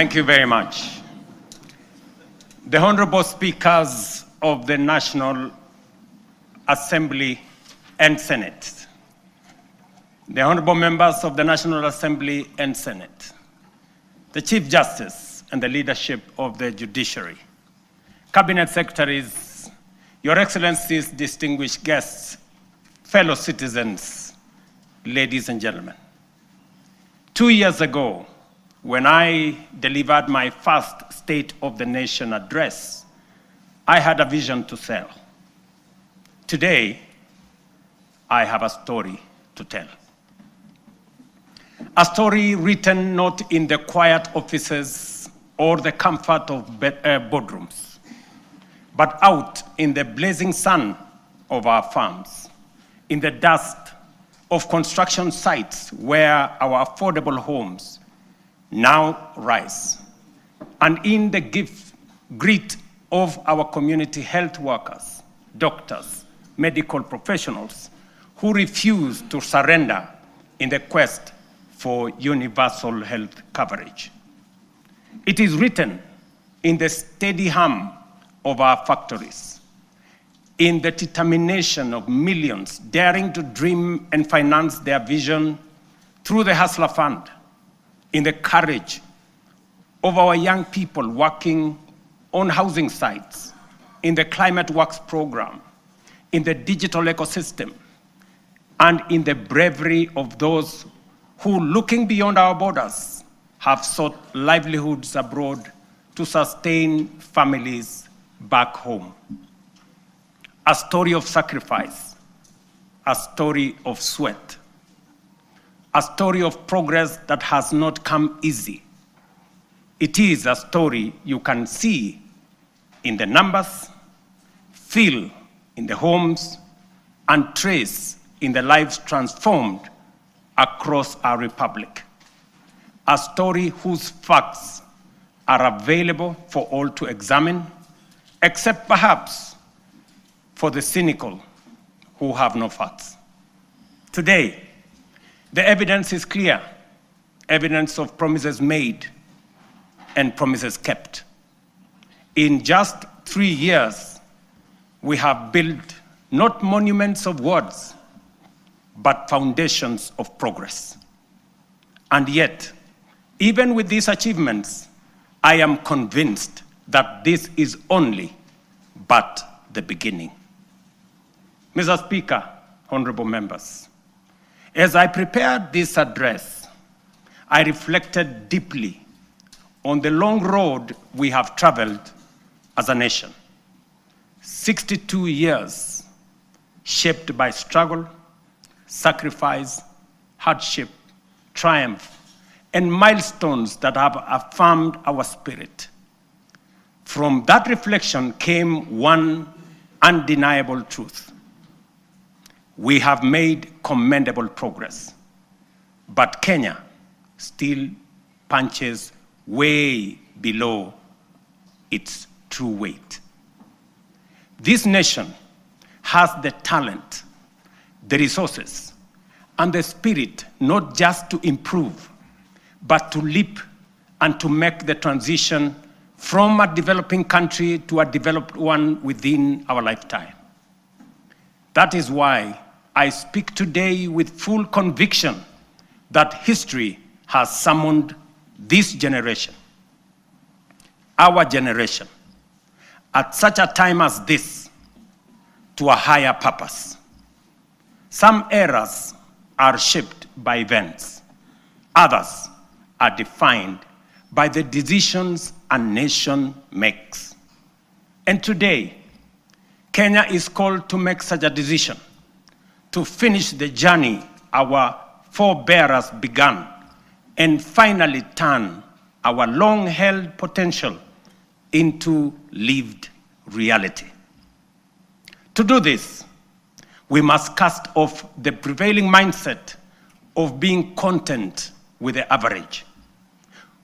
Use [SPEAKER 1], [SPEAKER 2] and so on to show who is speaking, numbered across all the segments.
[SPEAKER 1] Thank you very much. The Honorable Speakers of the National Assembly and Senate, the Honorable Members of the National Assembly and Senate, the Chief Justice and the leadership of the Judiciary, Cabinet Secretaries, Your Excellencies, distinguished guests, fellow citizens, ladies and gentlemen. 2 years ago, when I delivered my first State of the Nation address, I had a vision to sell. Today, I have a story to tell. A story written not in the quiet offices or the comfort of boardrooms, but out in the blazing sun of our farms, in the dust of construction sites where our affordable homes now rise, and in the grit of our community health workers, doctors, medical professionals who refuse to surrender in the quest for universal health coverage. It is written in the steady hum of our factories, in the determination of millions daring to dream and finance their vision through the Hustler Fund, in the courage of our young people working on housing sites, in the Climate Works program, in the digital ecosystem, and in the bravery of those who, looking beyond our borders, have sought livelihoods abroad to sustain families back home. A story of sacrifice, a story of sweat, a story of progress that has not come easy. It is a story you can see in the numbers, feel in the homes, and trace in the lives transformed across our republic. A story whose facts are available for all to examine, except perhaps for the cynical who have no facts. Today, the evidence is clear, evidence of promises made and promises kept. In just 3 years, we have built not monuments of words, but foundations of progress. And yet, even with these achievements, I am convinced that this is only but the beginning. Mr. Speaker, honorable members, as I prepared this address, I reflected deeply on the long road we have traveled as a nation. 62 years shaped by struggle, sacrifice, hardship, triumph, and milestones that have affirmed our spirit. From that reflection came one undeniable truth. We have made commendable progress, but Kenya still punches way below its true weight. This nation has the talent, the resources, and the spirit not just to improve, but to leap and to make the transition from a developing country to a developed one within our lifetime. That is why I speak today with full conviction that history has summoned this generation, our generation, at such a time as this, to a higher purpose. Some eras are shaped by events. Others are defined by the decisions a nation makes. And today, Kenya is called to make such a decision, to finish the journey our forebears began, and finally turn our long-held potential into lived reality. To do this, we must cast off the prevailing mindset of being content with the average.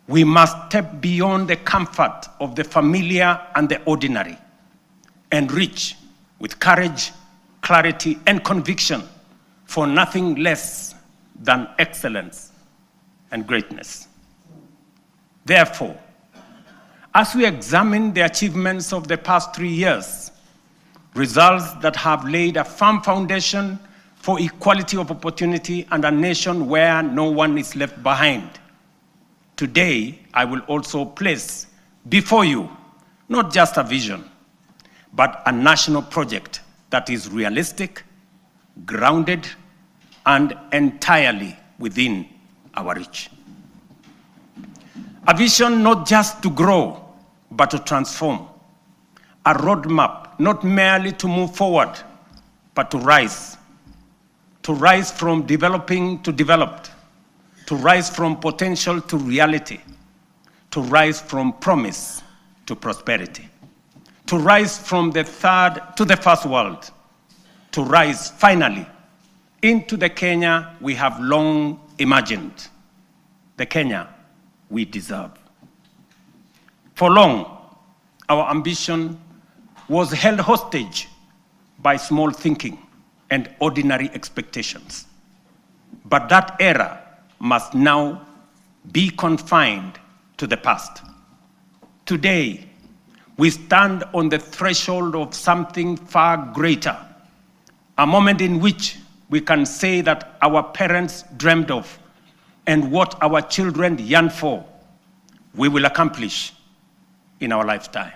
[SPEAKER 1] We must step beyond the comfort of the familiar and the ordinary and reach with courage, clarity, and conviction for nothing less than excellence and greatness. Therefore, As we examine the achievements of the past 3 years, results that have laid a firm foundation for equality of opportunity and a nation where no one is left behind. Today, I will also place before you not just a vision, but a national project that is realistic, grounded, and entirely within our reach. A vision not just to grow, but to transform. A roadmap not merely to move forward, but to rise. To rise from developing to developed. To rise from potential to reality. To rise from promise to prosperity. To rise from the third to the first world. To rise finally into the Kenya we have long imagined. The Kenya we deserve. For long, our ambition was held hostage by small thinking and ordinary expectations. But that era must now be confined to the past. Today, we stand on the threshold of something far greater, a moment in which we can say that our parents dreamed of and what our children yearn for, we will accomplish in our lifetime.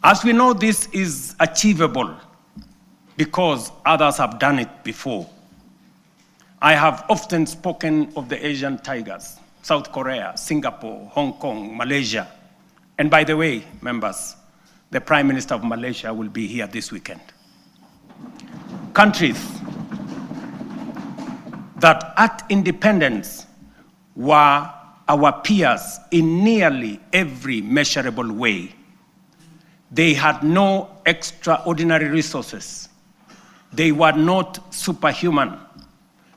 [SPEAKER 1] As we know, this is achievable because others have done it before. I have often spoken of the Asian tigers, South Korea, Singapore, Hong Kong, Malaysia. And by the way, members, the Prime Minister of Malaysia will be here this weekend. Countries that at independence were our peers in nearly every measurable way. They had no extraordinary resources. They were not superhuman.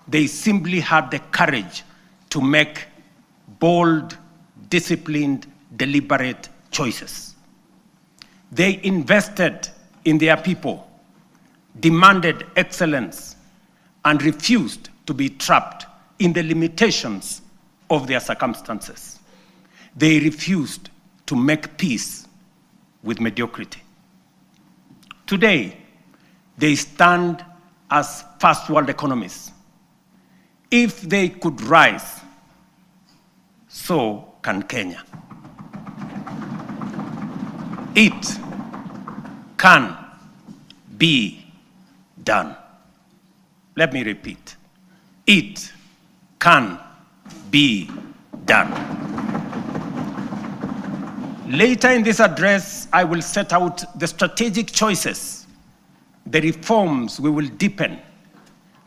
[SPEAKER 1] They simply had the courage to make bold, disciplined, deliberate choices. They invested in their people, demanded excellence, and refused to be trapped in the limitations of their circumstances. They refused to make peace with mediocrity. Today, they stand as first world economies. If they could rise, so can Kenya. It can be done. Let me repeat. It can be done. Later in this address, I will set out the strategic choices, the reforms we will deepen,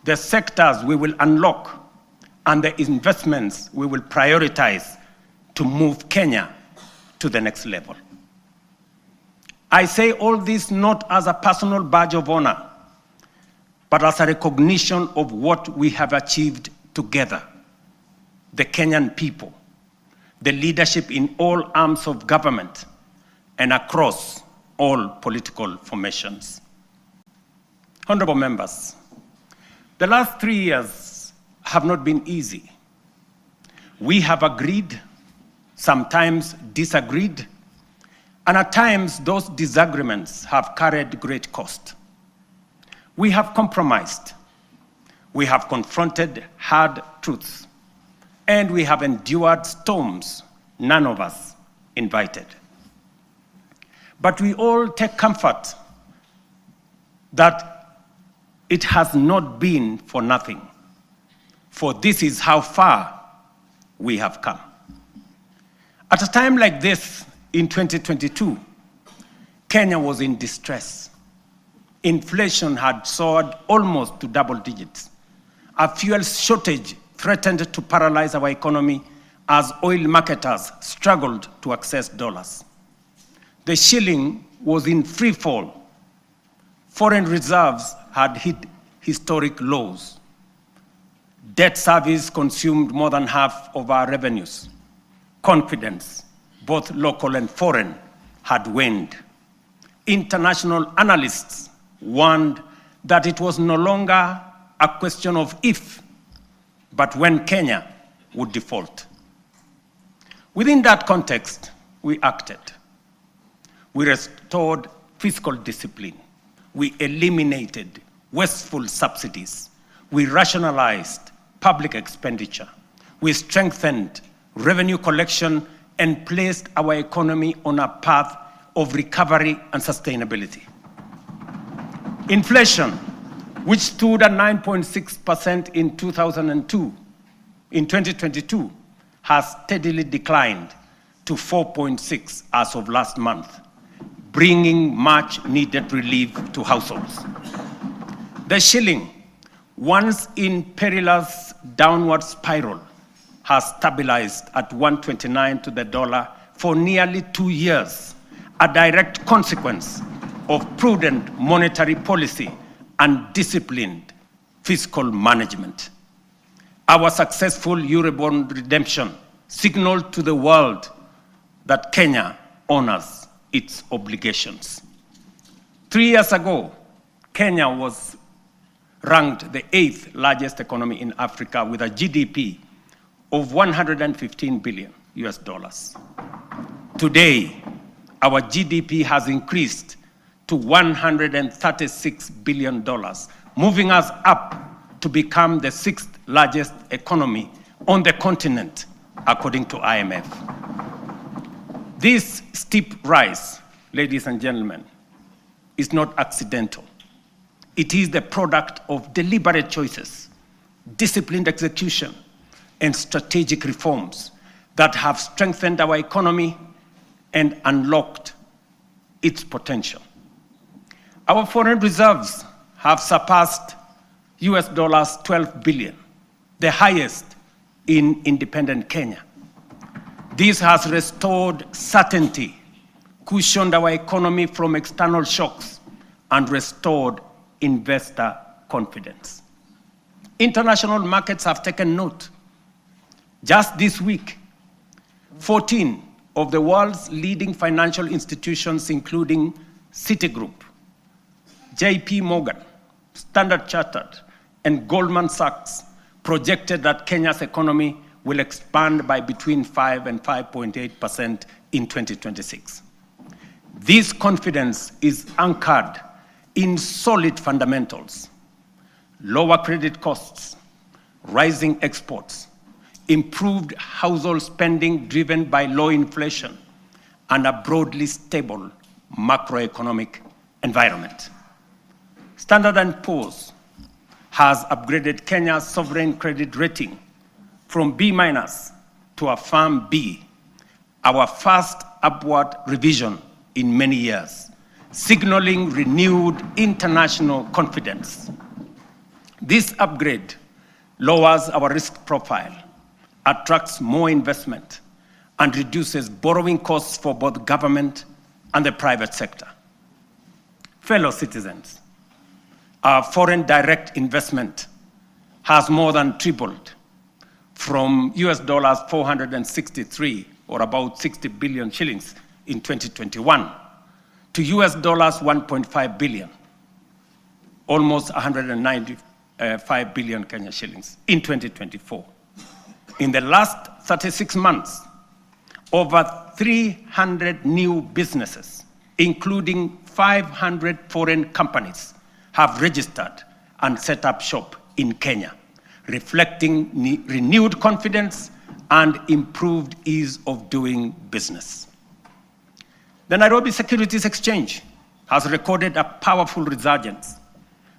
[SPEAKER 1] the sectors we will unlock, and the investments we will prioritize to move Kenya to the next level. I say all this not as a personal badge of honor, but as a recognition of what we have achieved together. The Kenyan people, the leadership in all arms of government, and across all political formations. Honorable members, the last 3 years have not been easy. We have agreed, sometimes disagreed, and at times those disagreements have carried great cost. We have compromised. We have confronted hard truths. And we have endured storms none of us invited. But we all take comfort that it has not been for nothing, for this is how far we have come. At a time like this, in 2022, Kenya was in distress. Inflation had soared almost to double digits. A fuel shortage threatened to paralyze our economy as oil marketers struggled to access dollars. The shilling was in free fall. Foreign reserves had hit historic lows. Debt service consumed more than half of our revenues. Confidence, both local and foreign, had waned. International analysts warned that it was no longer a question of if, but when Kenya would default. Within that context, we acted. We restored fiscal discipline. We eliminated wasteful subsidies. We rationalized public expenditure. We strengthened revenue collection and placed our economy on a path of recovery and sustainability. Inflation, which stood at 9.6% in 2002, in 2022, has steadily declined to 4.6% as of last month, bringing much needed relief to households. The shilling, once in perilous downward spiral, has stabilized at 129 to the dollar for nearly 2 years, a direct consequence of prudent monetary policy and disciplined fiscal management. Our successful Eurobond redemption signaled to the world that Kenya honors its obligations. 3 years ago, Kenya was ranked the 8th largest economy in Africa with a GDP of $115 billion US dollars. Today, our GDP has increased to $136 billion, moving us up to become the 6th largest economy on the continent, according to IMF. This steep rise, ladies and gentlemen, is not accidental. It is the product of deliberate choices, disciplined execution, and strategic reforms that have strengthened our economy and unlocked its potential. Our foreign reserves have surpassed US dollars 12 billion, the highest in independent Kenya. This has restored certainty, cushioned our economy from external shocks, and restored investor confidence. International markets have taken note. Just this week, 14 of the world's leading financial institutions, including Citigroup, JP Morgan, Standard Chartered, and Goldman Sachs, projected that Kenya's economy will expand by between 5 and 5.8% in 2026. This confidence is anchored in solid fundamentals: lower credit costs, rising exports, improved household spending driven by low inflation, and a broadly stable macroeconomic environment. Standard & Poor's has upgraded Kenya's sovereign credit rating from B- to a firm B, our first upward revision in many years, signaling renewed international confidence. This upgrade lowers our risk profile, attracts more investment, and reduces borrowing costs for both government and the private sector. Fellow citizens, our foreign direct investment has more than tripled from US dollars 463, or about 60 billion shillings in 2021, to US dollars 1.5 billion, almost 195 billion Kenya shillings in 2024. In the last 36 months, over 300 new businesses, including 500 foreign companies, have registered and set up shop in Kenya, reflecting renewed confidence and improved ease of doing business. The Nairobi Securities Exchange has recorded a powerful resurgence,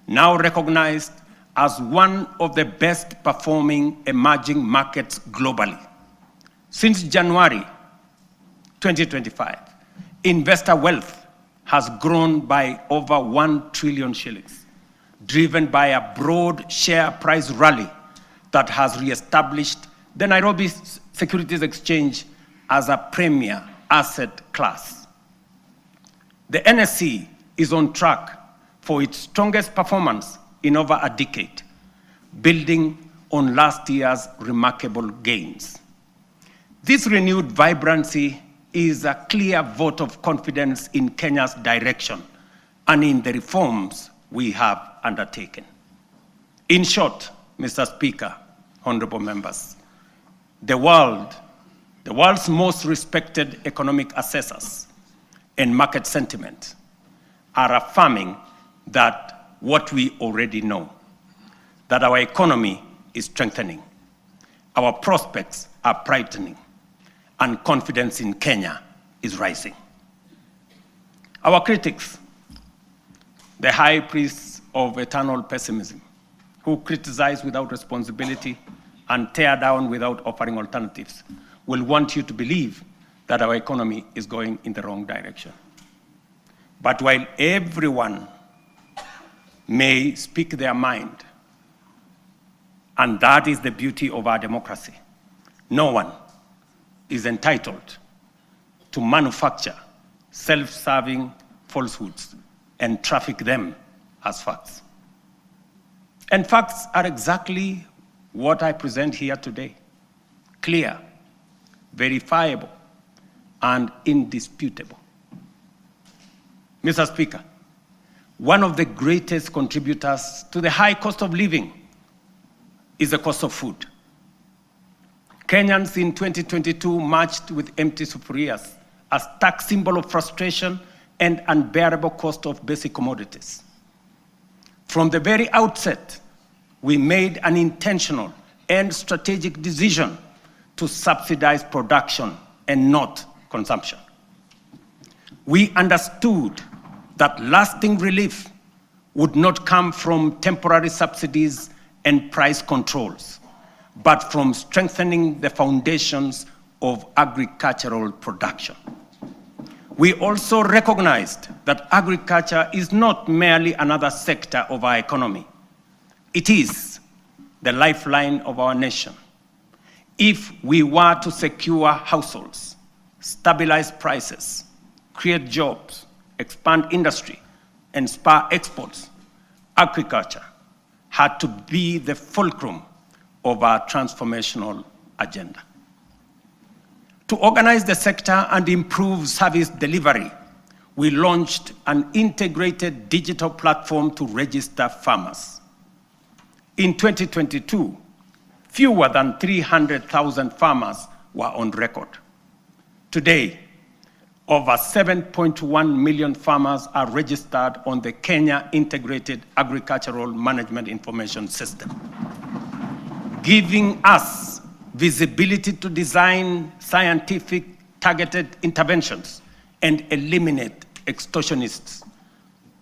[SPEAKER 1] now recognized as one of the best performing emerging markets globally. Since January 2025, investor wealth has grown by over 1 trillion shillings, driven by a broad share price rally that has reestablished the Nairobi Securities Exchange as a premier asset class. The NSE is on track for its strongest performance in over a decade, building on last year's remarkable gains. This renewed vibrancy is a clear vote of confidence in Kenya's direction and in the reforms we have undertaken. In short, Mr. Speaker, honorable members, the world the world's most respected economic assessors and market sentiment are affirming that what we already know, that our economy is strengthening, our prospects are brightening, and confidence in Kenya is rising. Our critics, the high priests of eternal pessimism, who criticize without responsibility and tear down without offering alternatives, will want you to believe that our economy is going in the wrong direction. But while everyone may speak their mind, and that is the beauty of our democracy, no one is entitled to manufacture self-serving falsehoods and traffic them as facts. And facts are exactly what I present here today: clear, verifiable, and indisputable. Mr. Speaker, one of the greatest contributors to the high cost of living is the cost of food. Kenyans in 2022 marched with empty sufurias, a stark symbol of frustration and unbearable cost of basic commodities. From the very outset, we made an intentional and strategic decision to subsidize production and not consumption. We understood that lasting relief would not come from temporary subsidies and price controls, but from strengthening the foundations of agricultural production. We also recognized that agriculture is not merely another sector of our economy. It is the lifeline of our nation. If we were to secure households, stabilize prices, create jobs, expand industry, and spur exports, agriculture had to be the fulcrum of our transformational agenda. To organize the sector and improve service delivery, we launched an integrated digital platform to register farmers. In 2022, fewer than 300,000 farmers were on record. Today, over 7.1 million farmers are registered on the Kenya Integrated Agricultural Management Information System, giving us visibility to design scientific targeted interventions and eliminate extortionists,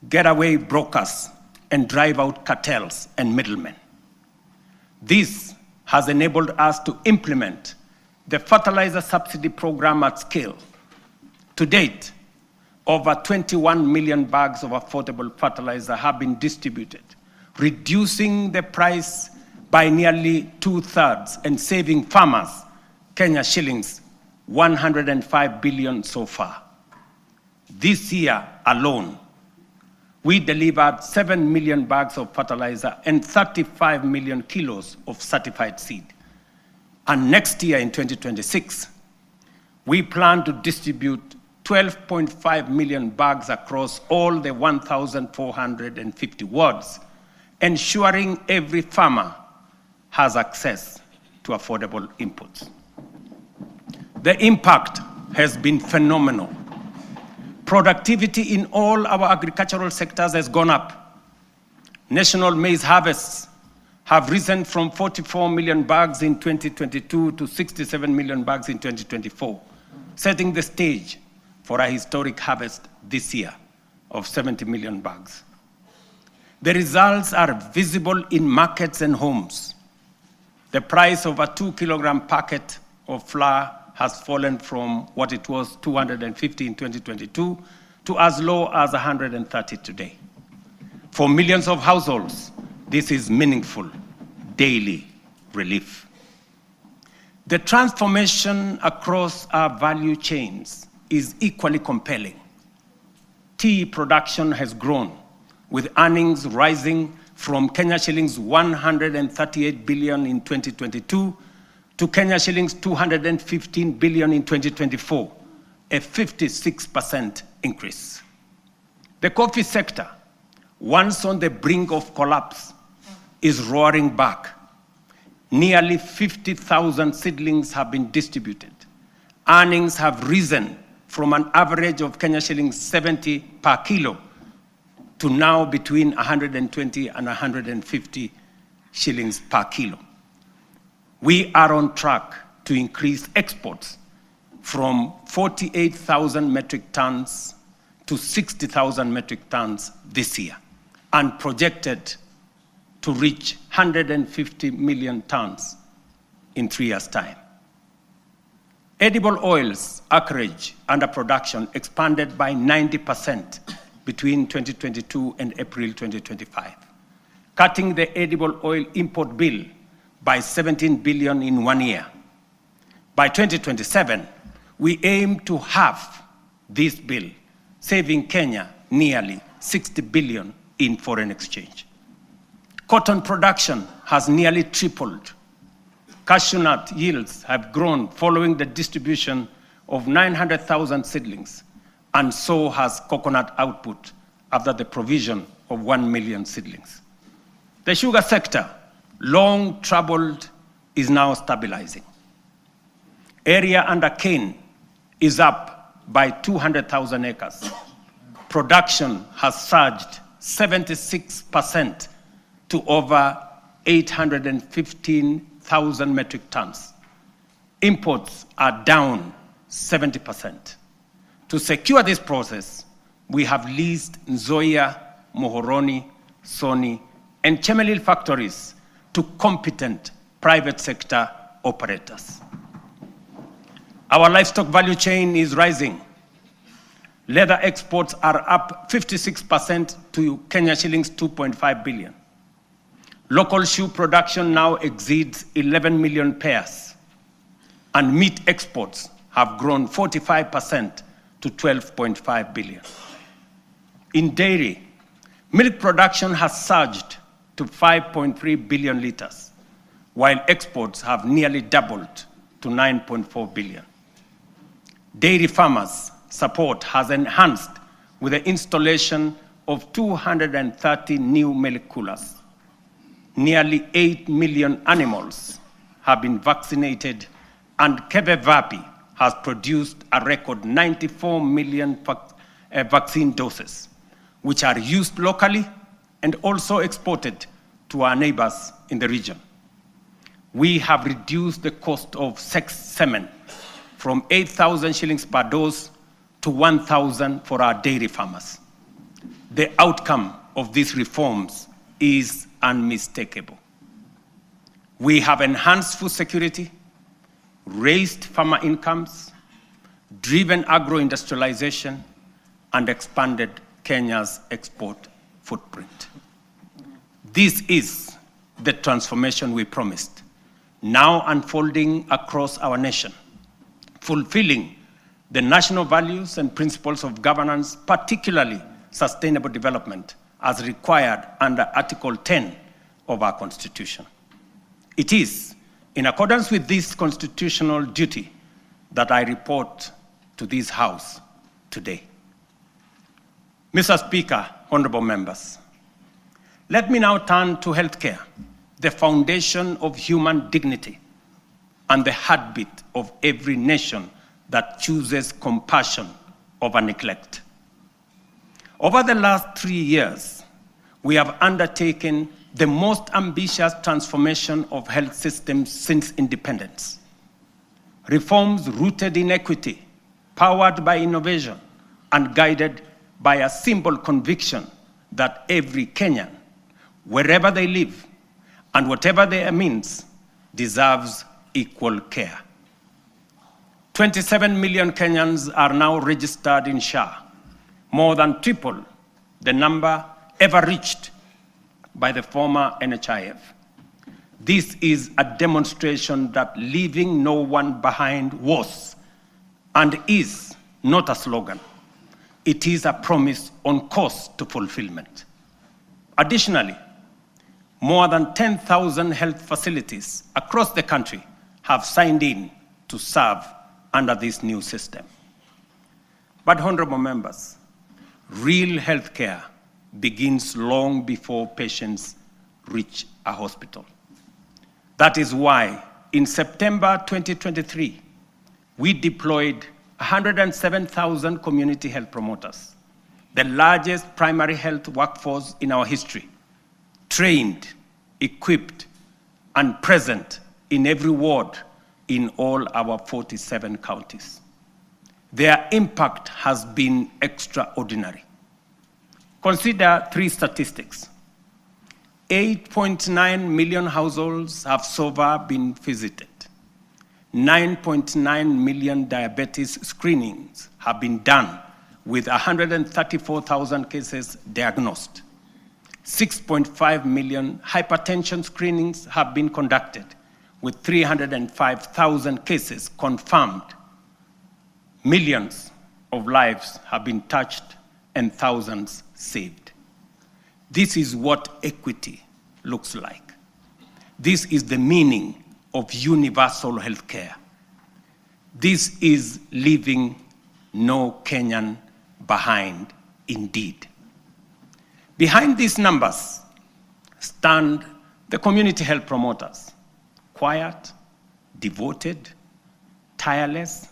[SPEAKER 1] getaway brokers, and drive out cartels and middlemen. This has enabled us to implement the fertilizer subsidy program at scale. To date, over 21 million bags of affordable fertilizer have been distributed, reducing the price by nearly 2/3 and saving farmers Kenya shillings 105 billion so far. This year alone, we delivered 7 million bags of fertilizer and 35 million kilos of certified seed. And next year in 2026, we plan to distribute 12.5 million bags across all the 1,450 wards, ensuring every farmer has access to affordable inputs. The impact has been phenomenal. Productivity in all our agricultural sectors has gone up. National maize harvests have risen from 44 million bags in 2022 to 67 million bags in 2024, setting the stage for a historic harvest this year of 70 million bags. The results are visible in markets and homes. The price of a 2-kilogram packet of flour has fallen from what it was 250 in 2022 to as low as 130 today. For millions of households, this is meaningful daily relief. The transformation across our value chains is equally compelling. Tea production has grown, with earnings rising from Kenya shillings 138 billion in 2022 to Kenya shillings 215 billion in 2024, a 56% increase. The coffee sector, once on the brink of collapse, is roaring back. Nearly 50,000 seedlings have been distributed, earnings have risen from an average of Kenya shillings 70 per kilo to now between 120 and 150 shillings per kilo. We are on track to increase exports from 48,000 metric tons to 60,000 metric tons this year, and projected to reach 150 million tons in 3 years' time. Edible oils acreage under production expanded by 90% between 2022 and April 2025, cutting the edible oil import bill by 17 billion in 1 year. By 2027, we aim to halve this bill, saving Kenya nearly 60 billion in foreign exchange. Cotton production has nearly tripled. Cashew nut yields have grown following the distribution of 900,000 seedlings, and so has coconut output after the provision of 1 million seedlings. The sugar sector, long troubled, is now stabilizing. Area under cane is up by 200,000 acres. Production has surged 76% to over 815,000 metric tons. Imports are down 70%. To secure this process, we have leased Nzoia, Muhoroni, Sony, and Chemelil factories to competent private sector operators. Our livestock value chain is rising. Leather exports are up 56% to Kenya shillings 2.5 billion. Local shoe production now exceeds 11 million pairs, and meat exports have grown 45% to 12.5 billion. In dairy, milk production has surged to 5.3 billion liters, while exports have nearly doubled to 9.4 billion. Dairy farmers' support has enhanced with the installation of 230 new milk coolers. Nearly 8 million animals have been vaccinated, and Kebevapi has produced a record 94 million vaccine doses, which are used locally and also exported to our neighbors in the region. We have reduced the cost of semen from 8,000 shillings per dose to 1,000 for our dairy farmers. The outcome of these reforms is unmistakable. We have enhanced food security, raised farmer incomes, driven agro-industrialization, and expanded Kenya's export footprint. This is the transformation we promised, now unfolding across our nation, fulfilling the national values and principles of governance, particularly sustainable development, as required under Article 10 of our Constitution. It is in accordance with this constitutional duty that I report to this House today. Mr. Speaker, honorable members, let me now turn to healthcare, the foundation of human dignity and the heartbeat of every nation that chooses compassion over neglect. Over the last 3 years, we have undertaken the most ambitious transformation of health systems since independence. Reforms rooted in equity, powered by innovation, and guided by a simple conviction that every Kenyan, wherever they live and whatever their means, deserves equal care. 27 million Kenyans are now registered in SHA, more than triple the number ever reached by the former NHIF. This is a demonstration that leaving no one behind was and is not a slogan. It is a promise on course to fulfillment. Additionally, more than 10,000 health facilities across the country have signed in to serve under this new system. But honorable members, real healthcare begins long before patients reach a hospital. That is why in September 2023, we deployed 107,000 community health promoters, the largest primary health workforce in our history, trained, equipped, and present in every ward in all our 47 counties. Their impact has been extraordinary. Consider 3 statistics. 8.9 million households have so far been visited. 9.9 million diabetes screenings have been done with 134,000 cases diagnosed. 6.5 million hypertension screenings have been conducted with 305,000 cases confirmed. Millions of lives have been touched and thousands saved. This is what equity looks like. This is the meaning of universal health care. This is leaving no Kenyan behind indeed. Behind these numbers stand the community health promoters, quiet, devoted, tireless,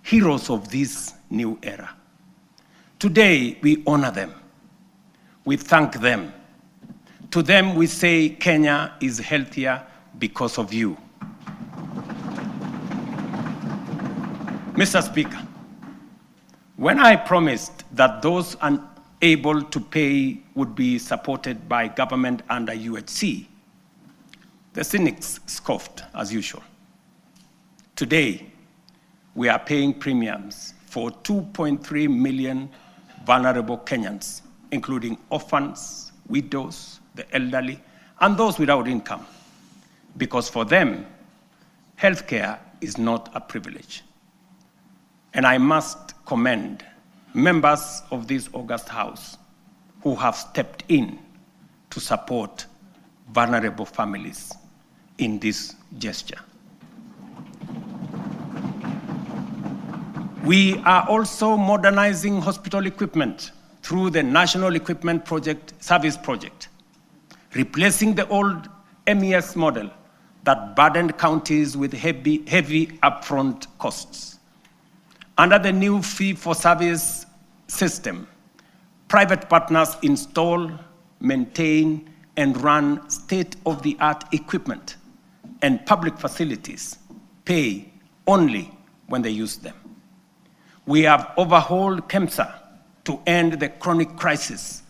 [SPEAKER 1] heroes of this new era. Today, we honor them. We thank them. To them, we say Kenya is healthier because of you. Mr. Speaker, when I promised that those unable to pay would be supported by government under UHC, the cynics scoffed as usual. Today, we are paying premiums for 2.3 million vulnerable Kenyans, including orphans, widows, the elderly, and those without income, because for them, healthcare is not a privilege. And I must commend members of this august House who have stepped in to support vulnerable families in this gesture. We are also modernizing hospital equipment through the National Equipment Service Project, replacing the old MES model that burdened counties with heavy upfront costs. Under the new fee-for-service system, private partners install, maintain, and run state-of-the-art equipment, and public facilities pay only when they use them. We have overhauled KEMSA to end the chronic crisis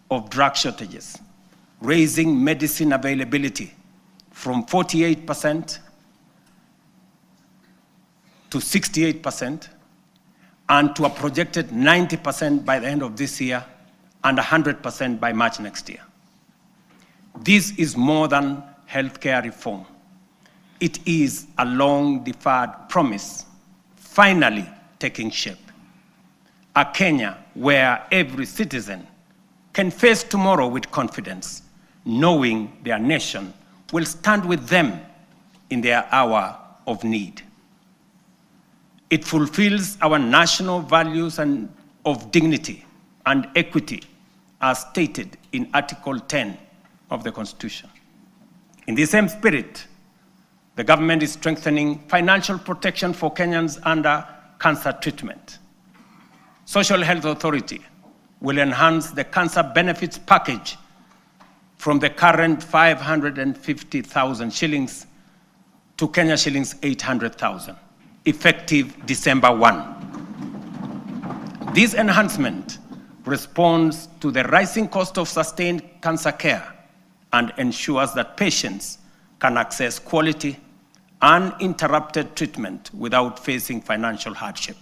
[SPEAKER 1] of drug shortages, raising medicine availability from 48% to 68%, and to a projected 90% by the end of this year and 100% by March next year. This is more than healthcare reform. It is a long-deferred promise, finally taking shape. A Kenya where every citizen can face tomorrow with confidence, knowing their nation will stand with them in their hour of need. It fulfills our national values of dignity and equity as stated in Article 10 of the Constitution. In the same spirit, the government is strengthening financial protection for Kenyans under cancer treatment. Social Health Authority will enhance the cancer benefits package from the current 550,000 shillings to Kenya shillings 800,000, effective December 1. This enhancement responds to the rising cost of sustained cancer care and ensures that patients can access quality, uninterrupted treatment without facing financial hardship.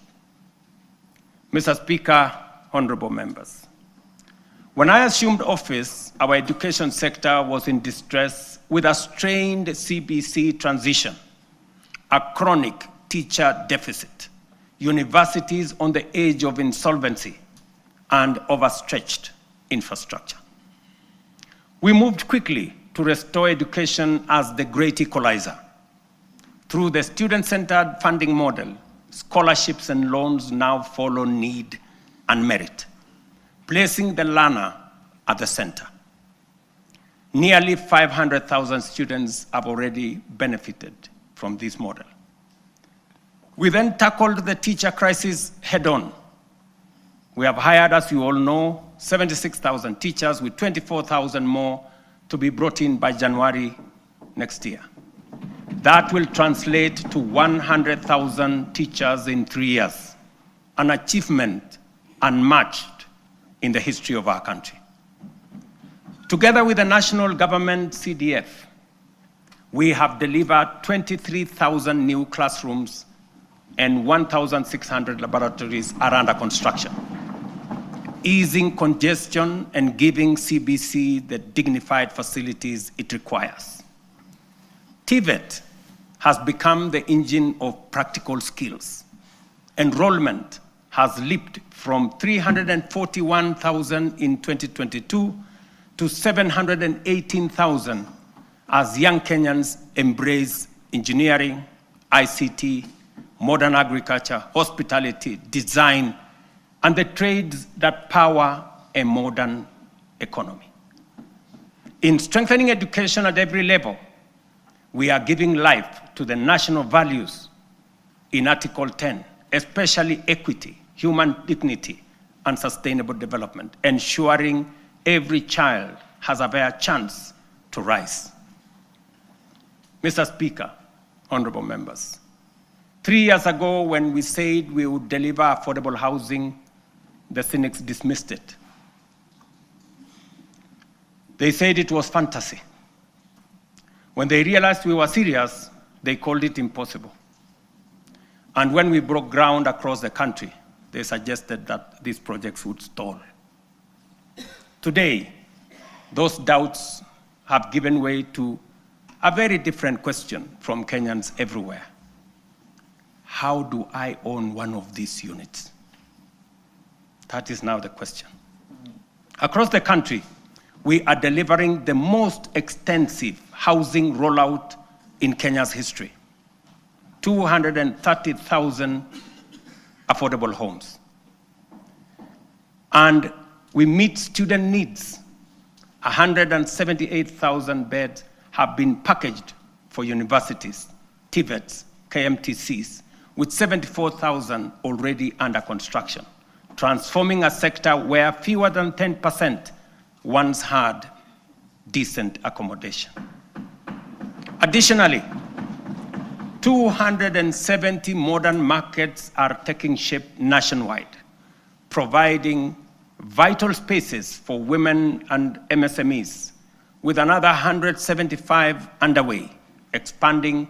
[SPEAKER 1] Mr. Speaker, honorable members, when I assumed office, our education sector was in distress with a strained CBC transition, a chronic teacher deficit, universities on the edge of insolvency, and overstretched infrastructure. We moved quickly to restore education as the great equalizer. Through the student-centered funding model, scholarships and loans now follow need and merit, placing the learner at the center. Nearly 500,000 students have already benefited from this model. We then tackled the teacher crisis head-on. We have hired, as you all know, 76,000 teachers with 24,000 more to be brought in by January next year. That will translate to 100,000 teachers in 3 years, an achievement unmatched in the history of our country. Together with the national government CDF, we have delivered 23,000 new classrooms and 1,600 laboratories are under construction, easing congestion and giving CBC the dignified facilities it requires. TVET has become the engine of practical skills. Enrollment has leaped from 341,000 in 2022 to 718,000 as young Kenyans embrace engineering, ICT, modern agriculture, hospitality, design, and the trades that power a modern economy. In strengthening education at every level, we are giving life to the national values in Article 10, especially equity, human dignity, and sustainable development, ensuring every child has a fair chance to rise. Mr. Speaker, honorable members, 3 years ago when we said we would deliver affordable housing, the cynics dismissed it. They said it was fantasy. When they realized we were serious, they called it impossible. And when we broke ground across the country, they suggested that these projects would stall. Today, those doubts have given way to a very different question from Kenyans everywhere. How do I own one of these units? That is now the question. Across the country, we are delivering the most extensive housing rollout in Kenya's history. 230,000 affordable homes. And we meet student needs. 178,000 beds have been packaged for universities, TVETs, KMTCs, with 74,000 already under construction, transforming a sector where fewer than 10% once had decent accommodation. Additionally, 270 modern markets are taking shape nationwide, providing vital spaces for women and MSMEs, with another 175 underway, expanding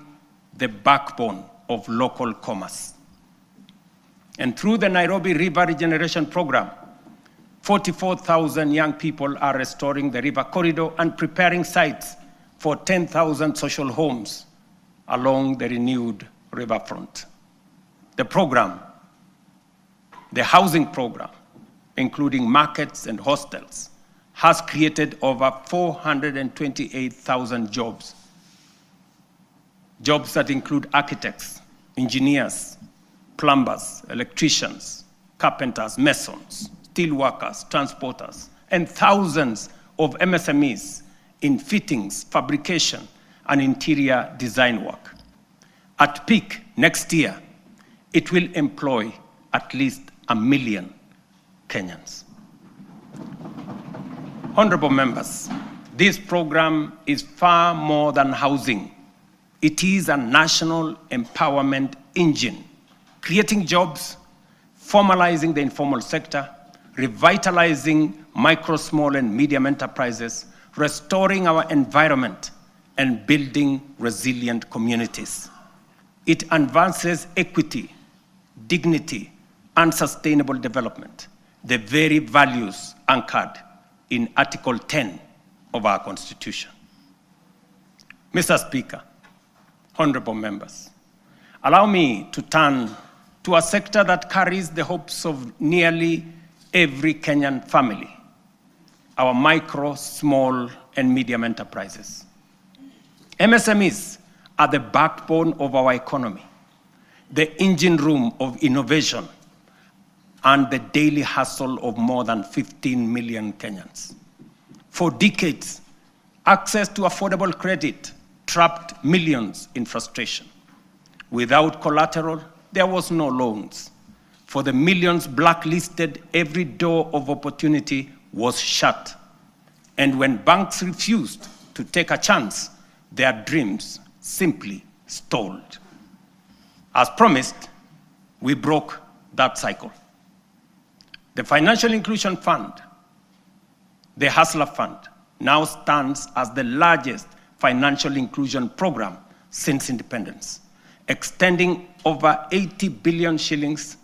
[SPEAKER 1] the backbone of local commerce. And through the Nairobi River Regeneration Program, 44,000 young people are restoring the river corridor and preparing sites for 10,000 social homes along the renewed riverfront. The program, the housing program, including markets and hostels, has created over 428,000 jobs. Jobs that include architects, engineers, plumbers, electricians, carpenters, masons, steel workers, transporters, and thousands of MSMEs in fittings, fabrication, and interior design work. At peak next year, it will employ at least 1 million Kenyans. Honorable members, this program is far more than housing. It is a national empowerment engine, creating jobs, formalizing the informal sector, revitalizing micro, small, and medium enterprises, restoring our environment, and building resilient communities. It advances equity, dignity, and sustainable development, the very values anchored in Article 10 of our Constitution. Mr. Speaker, honorable members, allow me to turn to a sector that carries the hopes of nearly every Kenyan family, our micro, small, and medium enterprises. MSMEs are the backbone of our economy, the engine room of innovation, and the daily hustle of more than 15 million Kenyans. For decades, access to affordable credit trapped millions in frustration. Without collateral, there was no loans. For the millions blacklisted, every door of opportunity was shut. And when banks refused to take a chance, their dreams simply stalled. As promised, we broke that cycle. The Financial Inclusion Fund, the Hustler Fund, now stands as the largest financial inclusion program since independence, extending over 80 billion shillings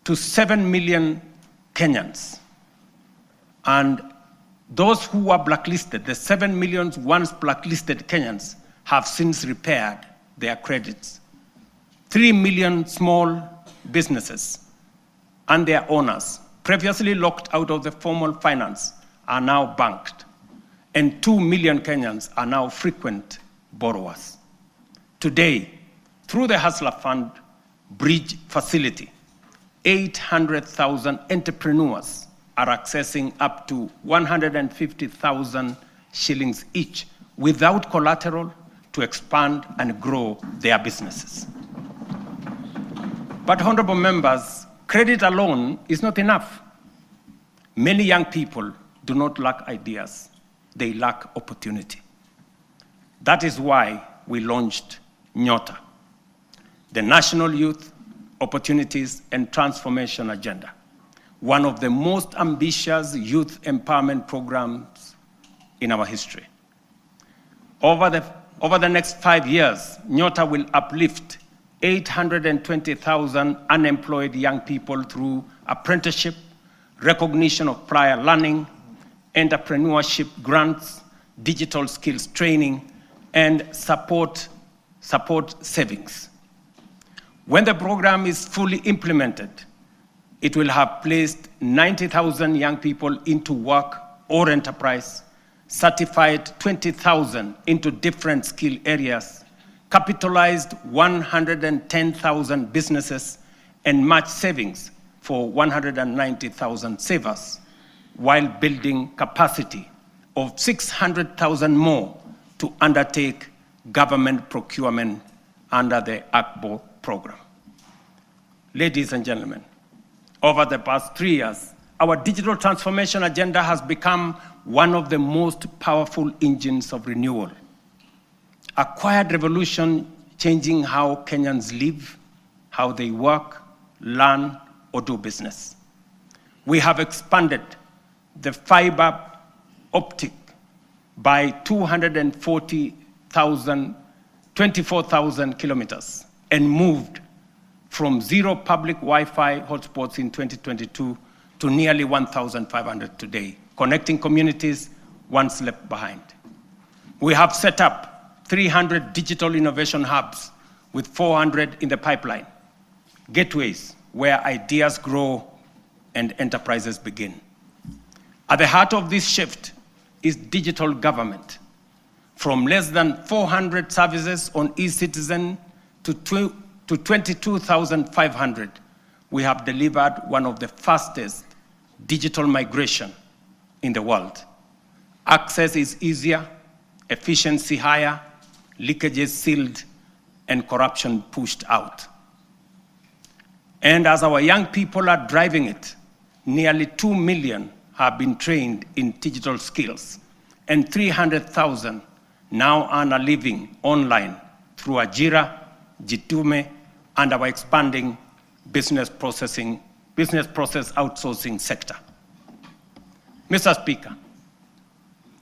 [SPEAKER 1] to 7 million Kenyans. And those who were blacklisted, the 7 million once blacklisted Kenyans, have since repaired their credits. 3 million small businesses and their owners, previously locked out of the formal finance, are now banked. And 2 million Kenyans are now frequent borrowers. Today, through the Hustler Fund Bridge Facility, 800,000 entrepreneurs are accessing up to 150,000 shillings each without collateral to expand and grow their businesses. But honorable members, credit alone is not enough. Many young people do not lack ideas, they lack opportunity. That is why we launched Nyota, the National Youth Opportunities and Transformation Agenda, one of the most ambitious youth empowerment programs in our history. Over the next 5 years, Nyota will uplift 820,000 unemployed young people through apprenticeship, recognition of prior learning, entrepreneurship grants, digital skills training, and support savings. When the program is fully implemented, it will have placed 90,000 young people into work or enterprise, certified 20,000 into different skill areas, capitalized 110,000 businesses, and matched savings for 190,000 savers, while building capacity of 600,000 more to undertake government procurement under the ACBO program. Ladies and gentlemen, over the past 3 years, our digital transformation agenda has become one of the most powerful engines of renewal. A quiet revolution changing how Kenyans live, how they work, learn, or do business. We have expanded the fiber optic by 24,000 kilometers and moved from 0 public Wi-Fi hotspots in 2022 to nearly 1,500 today, connecting communities once left behind. We have set up 300 digital innovation hubs with 400 in the pipeline, gateways where ideas grow and enterprises begin. At the heart of this shift is digital government. From less than 400 services on eCitizen to 22,500, we have delivered one of the fastest digital migration in the world. Access is easier, efficiency higher, leakages sealed, and corruption pushed out. And as our young people are driving it, nearly 2 million have been trained in digital skills, and 300,000 now earn a living online through Ajira, Jitume, and our expanding business process outsourcing sector. Mr. Speaker,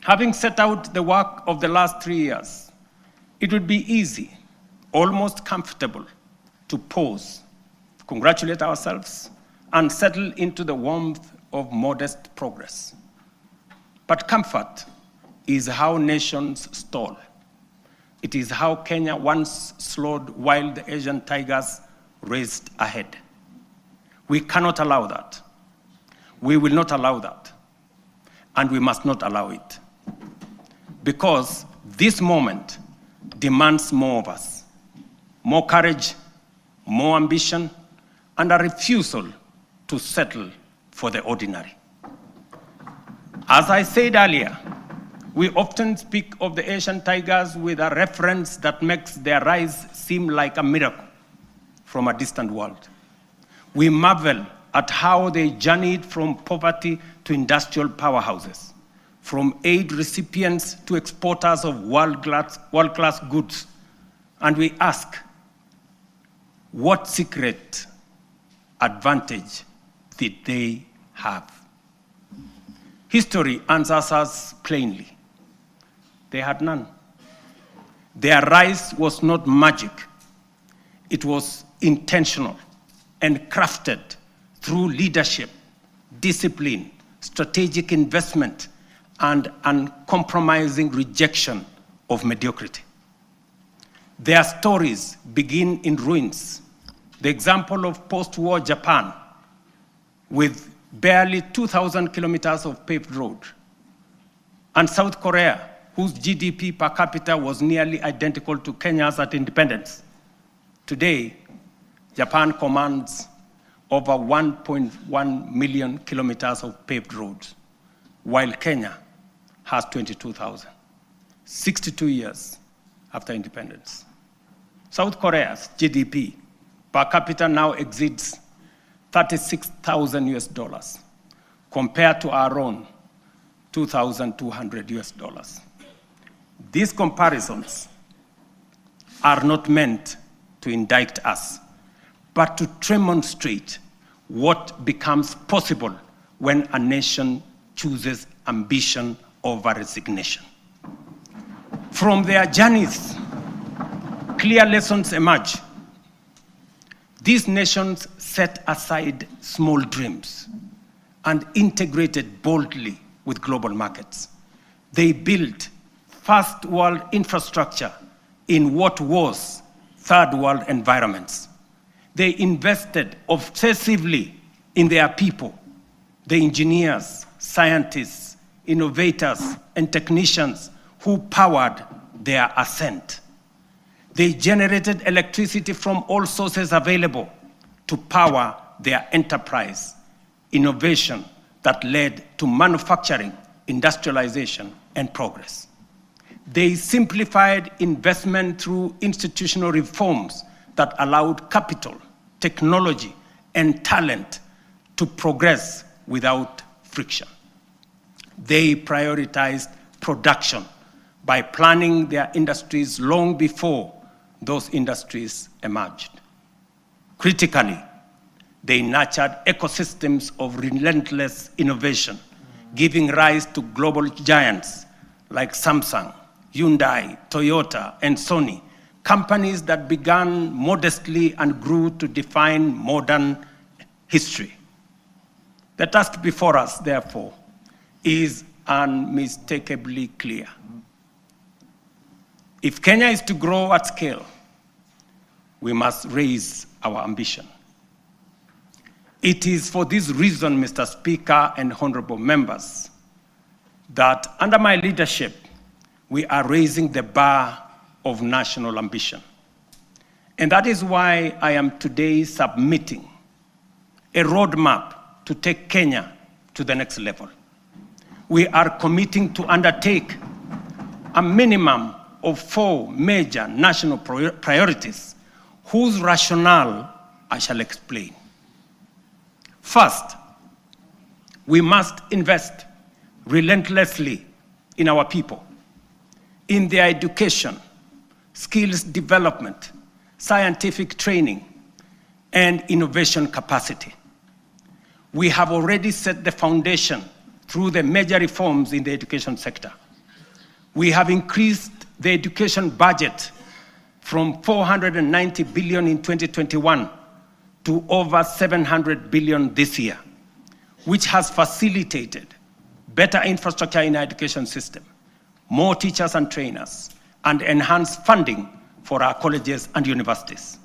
[SPEAKER 1] having set out the work of the last 3 years, it would be easy, almost comfortable, to pause, congratulate ourselves, and settle into the warmth of modest progress. But comfort is how nations stall. It is how Kenya once slowed while the Asian tigers raced ahead. We cannot allow that. We will not allow that. And we must not allow it. Because this moment demands more of us. More courage, more ambition, and a refusal to settle for the ordinary. As I said earlier, we often speak of the Asian tigers with a reference that makes their rise seem like a miracle. from a distant world. We marvel at how they journeyed from poverty to industrial powerhouses, from aid recipients to exporters of world-class goods. And we ask, what secret advantage did they have? History answers us plainly. They had none. Their rise was not magic. It was intentional and crafted through leadership, discipline, strategic investment, and uncompromising rejection of mediocrity. Their stories begin in ruins. The example of post-war Japan, with barely 2,000 kilometers of paved road, and South Korea, whose GDP per capita was nearly identical to Kenya's at independence. Today, Japan commands over 1.1 million kilometers of paved roads, while Kenya has 22,000, 62 years after independence. South Korea's GDP per capita now exceeds 36,000 US dollars, compared to our own 2,200 US dollars. These comparisons are not meant to indict us, but to demonstrate what becomes possible when a nation chooses ambition over resignation. From their journeys, clear lessons emerge. These nations set aside small dreams and integrated boldly with global markets. They built first world infrastructure in what was third world environments. They invested obsessively in their people, the engineers, scientists, innovators, and technicians who powered their ascent. They generated electricity from all sources available to power their enterprise, innovation that led to manufacturing, industrialization, and progress. They simplified investment through institutional reforms that allowed capital, technology, and talent to progress without friction. They prioritized production by planning their industries long before those industries emerged. Critically, they nurtured ecosystems of relentless innovation, giving rise to global giants like Samsung, Hyundai, Toyota, and Sony, companies that began modestly and grew to define modern history. The task before us, therefore, is unmistakably clear. If Kenya is to grow at scale, we must raise our ambition. It is for this reason, Mr. Speaker and honorable members, that under my leadership, we are raising the bar of national ambition. And that is why I am today submitting a roadmap to take Kenya to the next level. We are committing to undertake a minimum of 4 major national priorities whose rationale I shall explain. First, we must invest relentlessly in our people, in their education, skills development, scientific training, and innovation capacity. We have already set the foundation through the major reforms in the education sector. We have increased the education budget from 490 billion in 2021 to over 700 billion this year, which has facilitated better infrastructure in our education system, more teachers and trainers, and enhanced funding for our colleges and universities.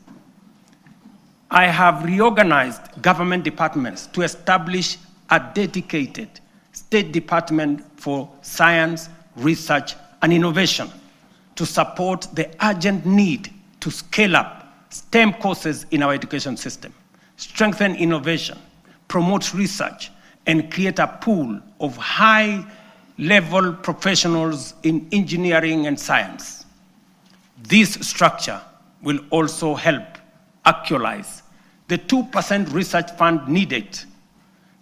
[SPEAKER 1] I have reorganized government departments to establish a dedicated State Department for Science, Research, and Innovation to support the urgent need to scale up STEM courses in our education system, strengthen innovation, promote research, and create a pool of high-level professionals in engineering and science. This structure will also help actualize the 2% research fund needed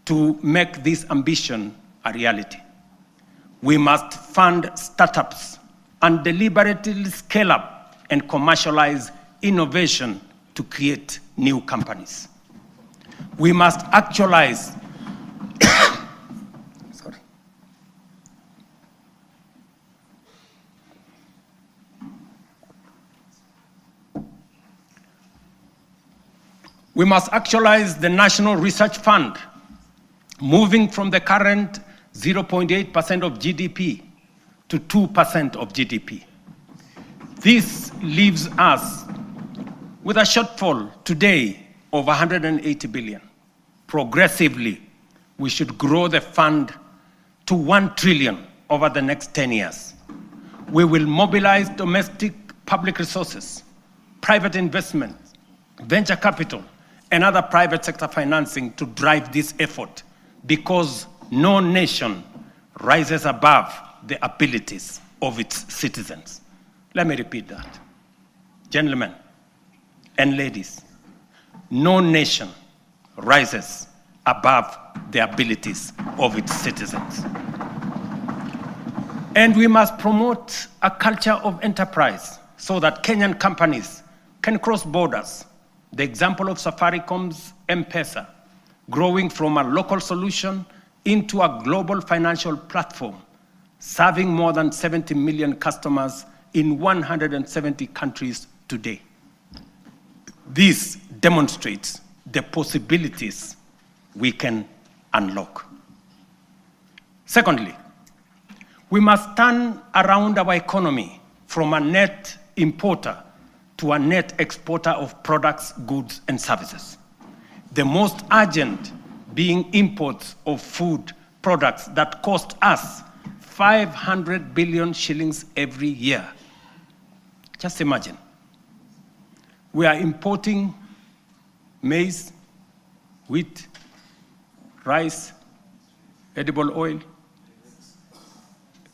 [SPEAKER 1] to make this ambition a reality. We must fund startups and deliberately scale up and commercialize innovation to create new companies. We must actualize We must actualize the National Research Fund, moving from the current 0.8% of GDP to 2% of GDP. This leaves us with a shortfall today of 180 billion. Progressively, we should grow the fund to 1 trillion over the next 10 years. We will mobilize domestic public resources, private investment, venture capital, and other private sector financing to drive this effort, because no nation rises above the abilities of its citizens. Let me repeat that. Gentlemen and ladies, no nation rises above the abilities of its citizens. And we must promote a culture of enterprise so that Kenyan companies can cross borders. The example of Safaricom's M-Pesa, growing from a local solution into a global financial platform, serving more than 70 million customers in 170 countries today. This demonstrates the possibilities we can unlock. Secondly, we must turn around our economy from a net importer to a net exporter of products, goods, and services. The most urgent being imports of food products that cost us 500 billion shillings every year. Just imagine. We are importing maize, wheat, rice, edible oil,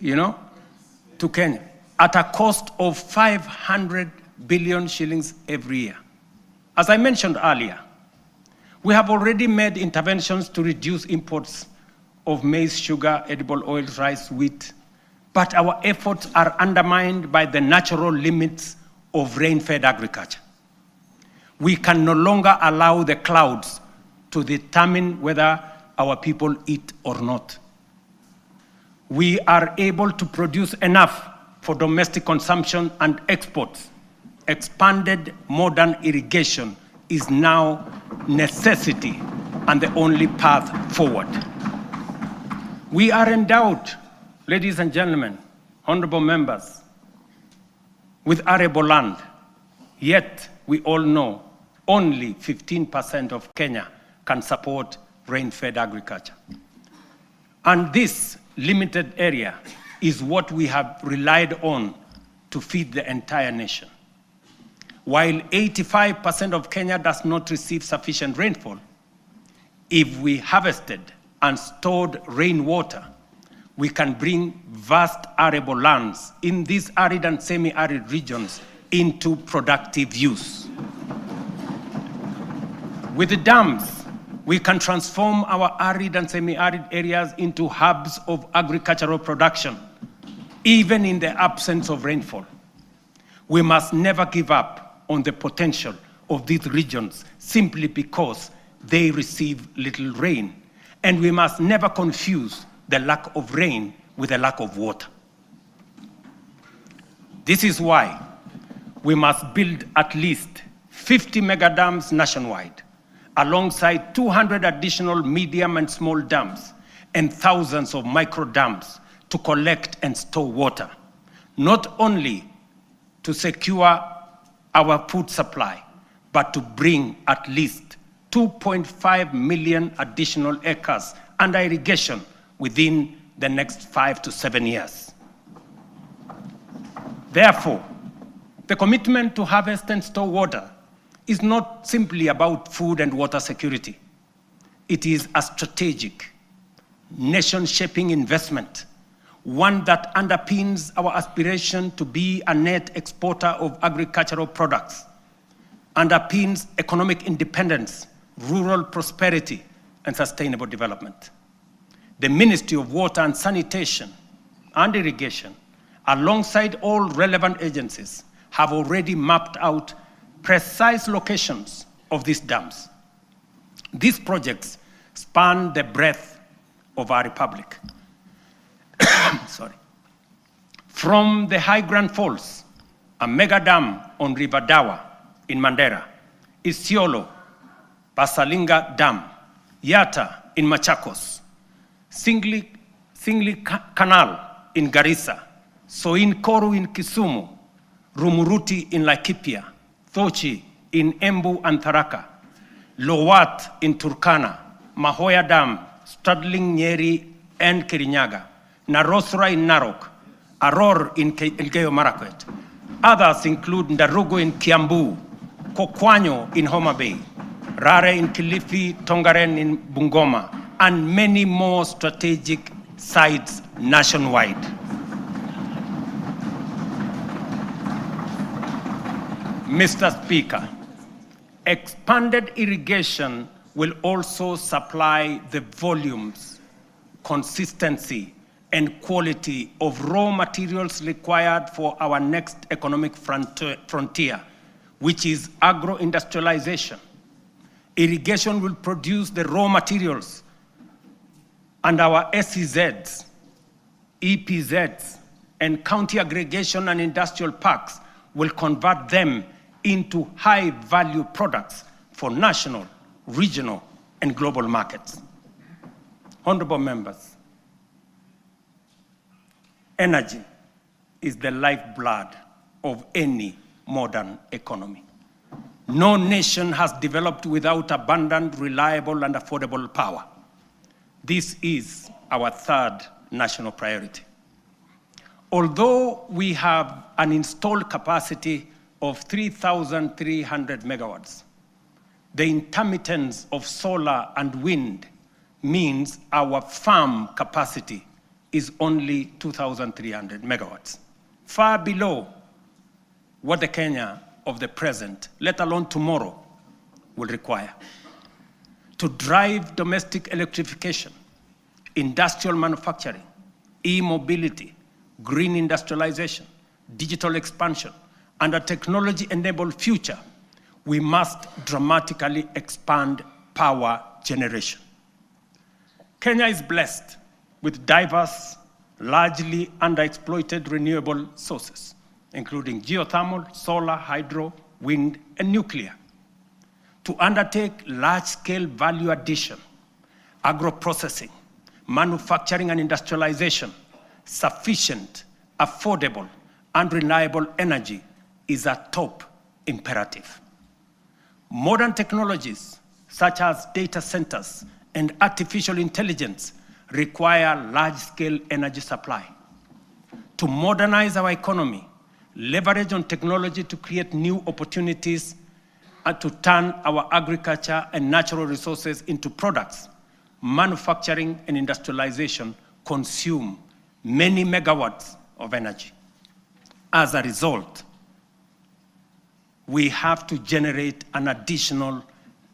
[SPEAKER 1] to Kenya at a cost of 500 billion shillings every year. As I mentioned earlier, we have already made interventions to reduce imports of maize, sugar, edible oils, rice, wheat, but our efforts are undermined by the natural limits of rain-fed agriculture. We can no longer allow the clouds to determine whether our people eat or not. We are able to produce enough for domestic consumption and exports. Expanded modern irrigation is now necessity and the only path forward. We are endowed, ladies and gentlemen, honorable members, with arable land, yet we all know only 15% of Kenya can support rain-fed agriculture. And this limited area is what we have relied on to feed the entire nation. While 85% of Kenya does not receive sufficient rainfall, if we harvested and stored rainwater, we can bring vast arable lands in these arid and semi-arid regions into productive use. With the dams, we can transform our arid and semi-arid areas into hubs of agricultural production, even in the absence of rainfall. We must never give up on the potential of these regions simply because they receive little rain. And we must never confuse the lack of rain with the lack of water. This is why we must build at least 50 mega dams nationwide, alongside 200 additional medium and small dams and thousands of micro dams to collect and store water, not only to secure our food supply, but to bring at least 2.5 million additional acres under irrigation within the next 5 to 7 years. Therefore, the commitment to harvest and store water is not simply about food and water security. It is a strategic, nation-shaping investment, one that underpins our aspiration to be a net exporter of agricultural products, underpins economic independence, rural prosperity, and sustainable development. The Ministry of Water and Sanitation and Irrigation, alongside all relevant agencies, have already mapped out precise locations of these dams. These projects span the breadth of our republic. Sorry. From the High Grand Falls, a mega dam on River Dawa in Mandera, Isiolo, Basalinga Dam, Yata in Machakos, Singli Canal in Garissa, Soin Koru in Kisumu, Rumuruti in Laikipia, Thochi in Embu and Tharaka, Lowat in Turkana, Mahoya Dam, straddling Nyeri and Kirinyaga, Narosra in Narok, Aror in Elgeyo Marakwet. Others include Ndarugu in Kiambu, Kokwanyo in Homa Bay, Rare in Kilifi, Tongaren in Bungoma, and many more strategic sites nationwide. Mr. Speaker, expanded irrigation will also supply the volumes, consistency, and quality of raw materials required for our next economic frontier, which is agro-industrialization. Irrigation will produce the raw materials, and our SEZs, EPZs, and county aggregation and industrial parks will convert them into high-value products for national, regional, and global markets. Honorable members, energy is the lifeblood of any modern economy. No nation has developed without abundant, reliable, and affordable power. This is our third national priority. Although we have an installed capacity of 3,300 megawatts, the intermittence of solar and wind means our farm capacity is only 2,300 megawatts, far below what the Kenya of the present, let alone tomorrow, will require. To drive domestic electrification, industrial manufacturing, e-mobility, green industrialization, digital expansion, and a technology-enabled future, we must dramatically expand power generation. Kenya is blessed with diverse, largely underexploited renewable sources, including geothermal, solar, hydro, wind, and nuclear. To undertake large-scale value addition, agro-processing, manufacturing and industrialization, sufficient, affordable, and reliable energy is a top imperative. Modern technologies, such as data centers and artificial intelligence, require large-scale energy supply. To modernize our economy, leverage on technology to create new opportunities, and to turn our agriculture and natural resources into products, manufacturing and industrialization consume many megawatts of energy. As a result, we have to generate an additional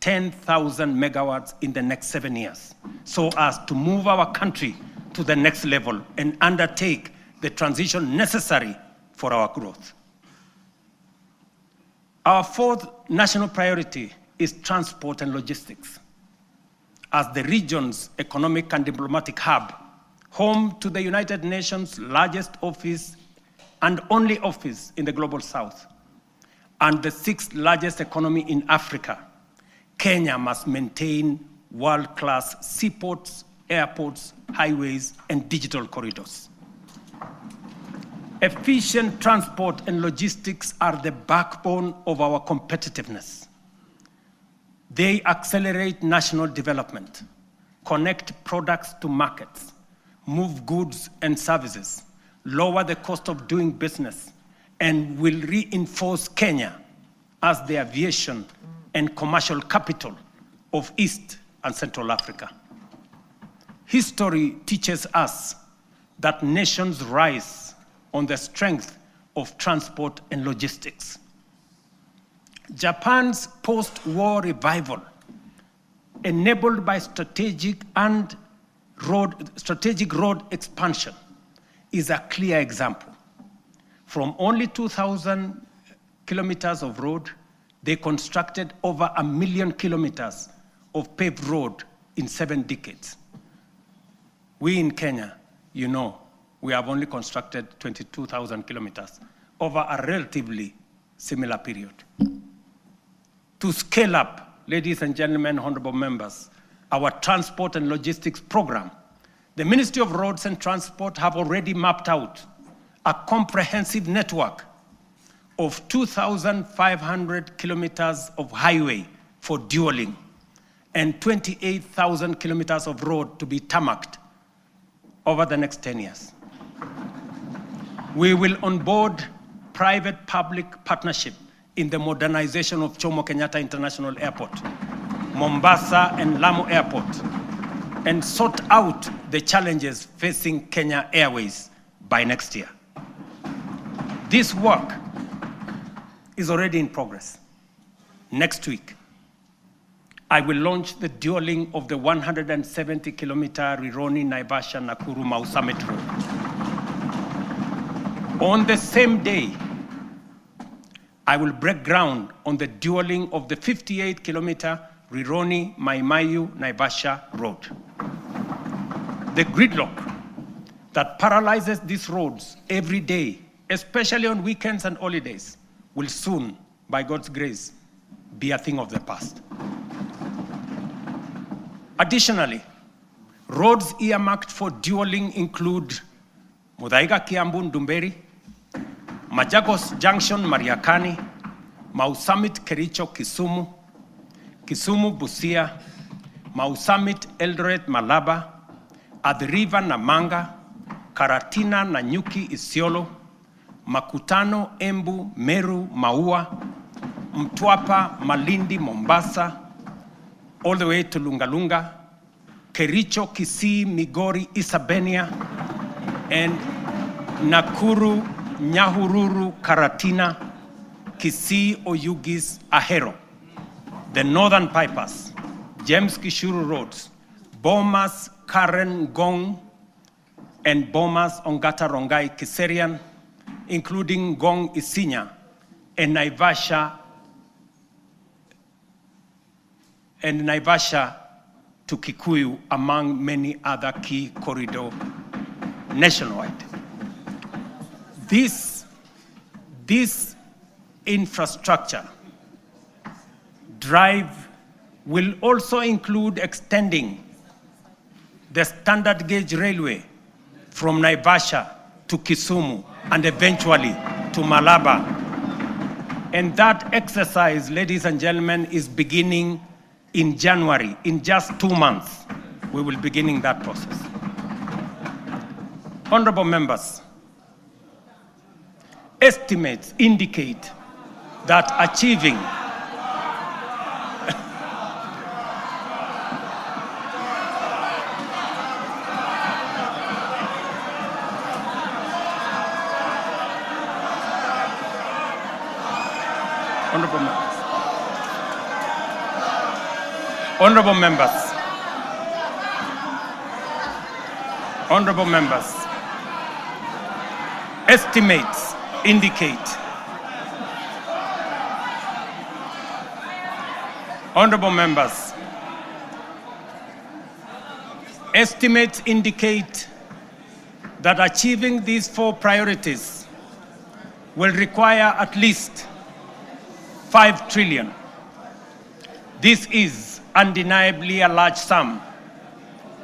[SPEAKER 1] 10,000 megawatts in the next 7 years, so as to move our country to the next level and undertake the transition necessary for our growth. Our fourth national priority is transport and logistics. As the region's economic and diplomatic hub, home to the United Nations' largest office and only office in the Global South, and the sixth largest economy in Africa, Kenya must maintain world-class seaports, airports, highways, and digital corridors. Efficient transport and logistics are the backbone of our competitiveness. They accelerate national development, connect products to markets, move goods and services, lower the cost of doing business, and will reinforce Kenya as the aviation and commercial capital of East and Central Africa. History teaches us that nations rise on the strength of transport and logistics. Japan's post-war revival, enabled by strategic road expansion, is a clear example. From only 2,000 kilometers of road, they constructed over 1 million kilometers of paved road in 7 decades. We in Kenya, you know, we have only constructed 22,000 kilometers over a relatively similar period. To scale up, ladies and gentlemen, honorable members, our transport and logistics program, the Ministry of Roads and Transport have already mapped out a comprehensive network of 2,500 kilometers of highway for dualing and 28,000 kilometers of road to be tarmacked over the next 10 years. We will onboard private-public partnership in the modernization of Jomo Kenyatta International Airport, Mombasa and Lamu Airport, and sort out the challenges facing Kenya Airways by next year. This work is already in progress. Next week, I will launch the dualing of the 170-kilometer Rironi-Naivasha-Nakuru-Mau Summit Road. On the same day, I will break ground on the dualing of the 58-kilometer Rironi-Mai-Mahiu-Naivasha road. The gridlock that paralyzes these roads every day, especially on weekends and holidays, will soon, by God's grace, be a thing of the past. Additionally, roads earmarked for dualing include Muthaiga Kiambu Ndumberi, Machakos Junction Mariakani, Mau Summit Kericho Kisumu, Kisumu Busia, Mau Summit Eldoret Malaba, Athi River Namanga, Karatina Nanyuki Isiolo, Makutano Embu Meru Maua, Mtwapa Malindi Mombasa, all the way to Lungalunga, Kericho Kisii Migori Isabenia, and Nakuru Nyahururu Karatina, Kisii Oyugis Ahero. The northern bypass, James Gishuru roads, Bomas Karen Gong, and Bomas Ongata Rongai Kiserian, including Gong Isinya and Naivasha to Kikuyu, among many other key corridors nationwide. This infrastructure drive will also include extending the standard gauge railway from Naivasha to Kisumu and eventually to Malaba. And that exercise, ladies and gentlemen, is beginning in January. In just 2 months, we will be beginning that process. Honorable members, estimates indicate that achieving Honorable members, estimates indicate that achieving these 4 priorities will require at least 5 trillion. This is undeniably a large sum.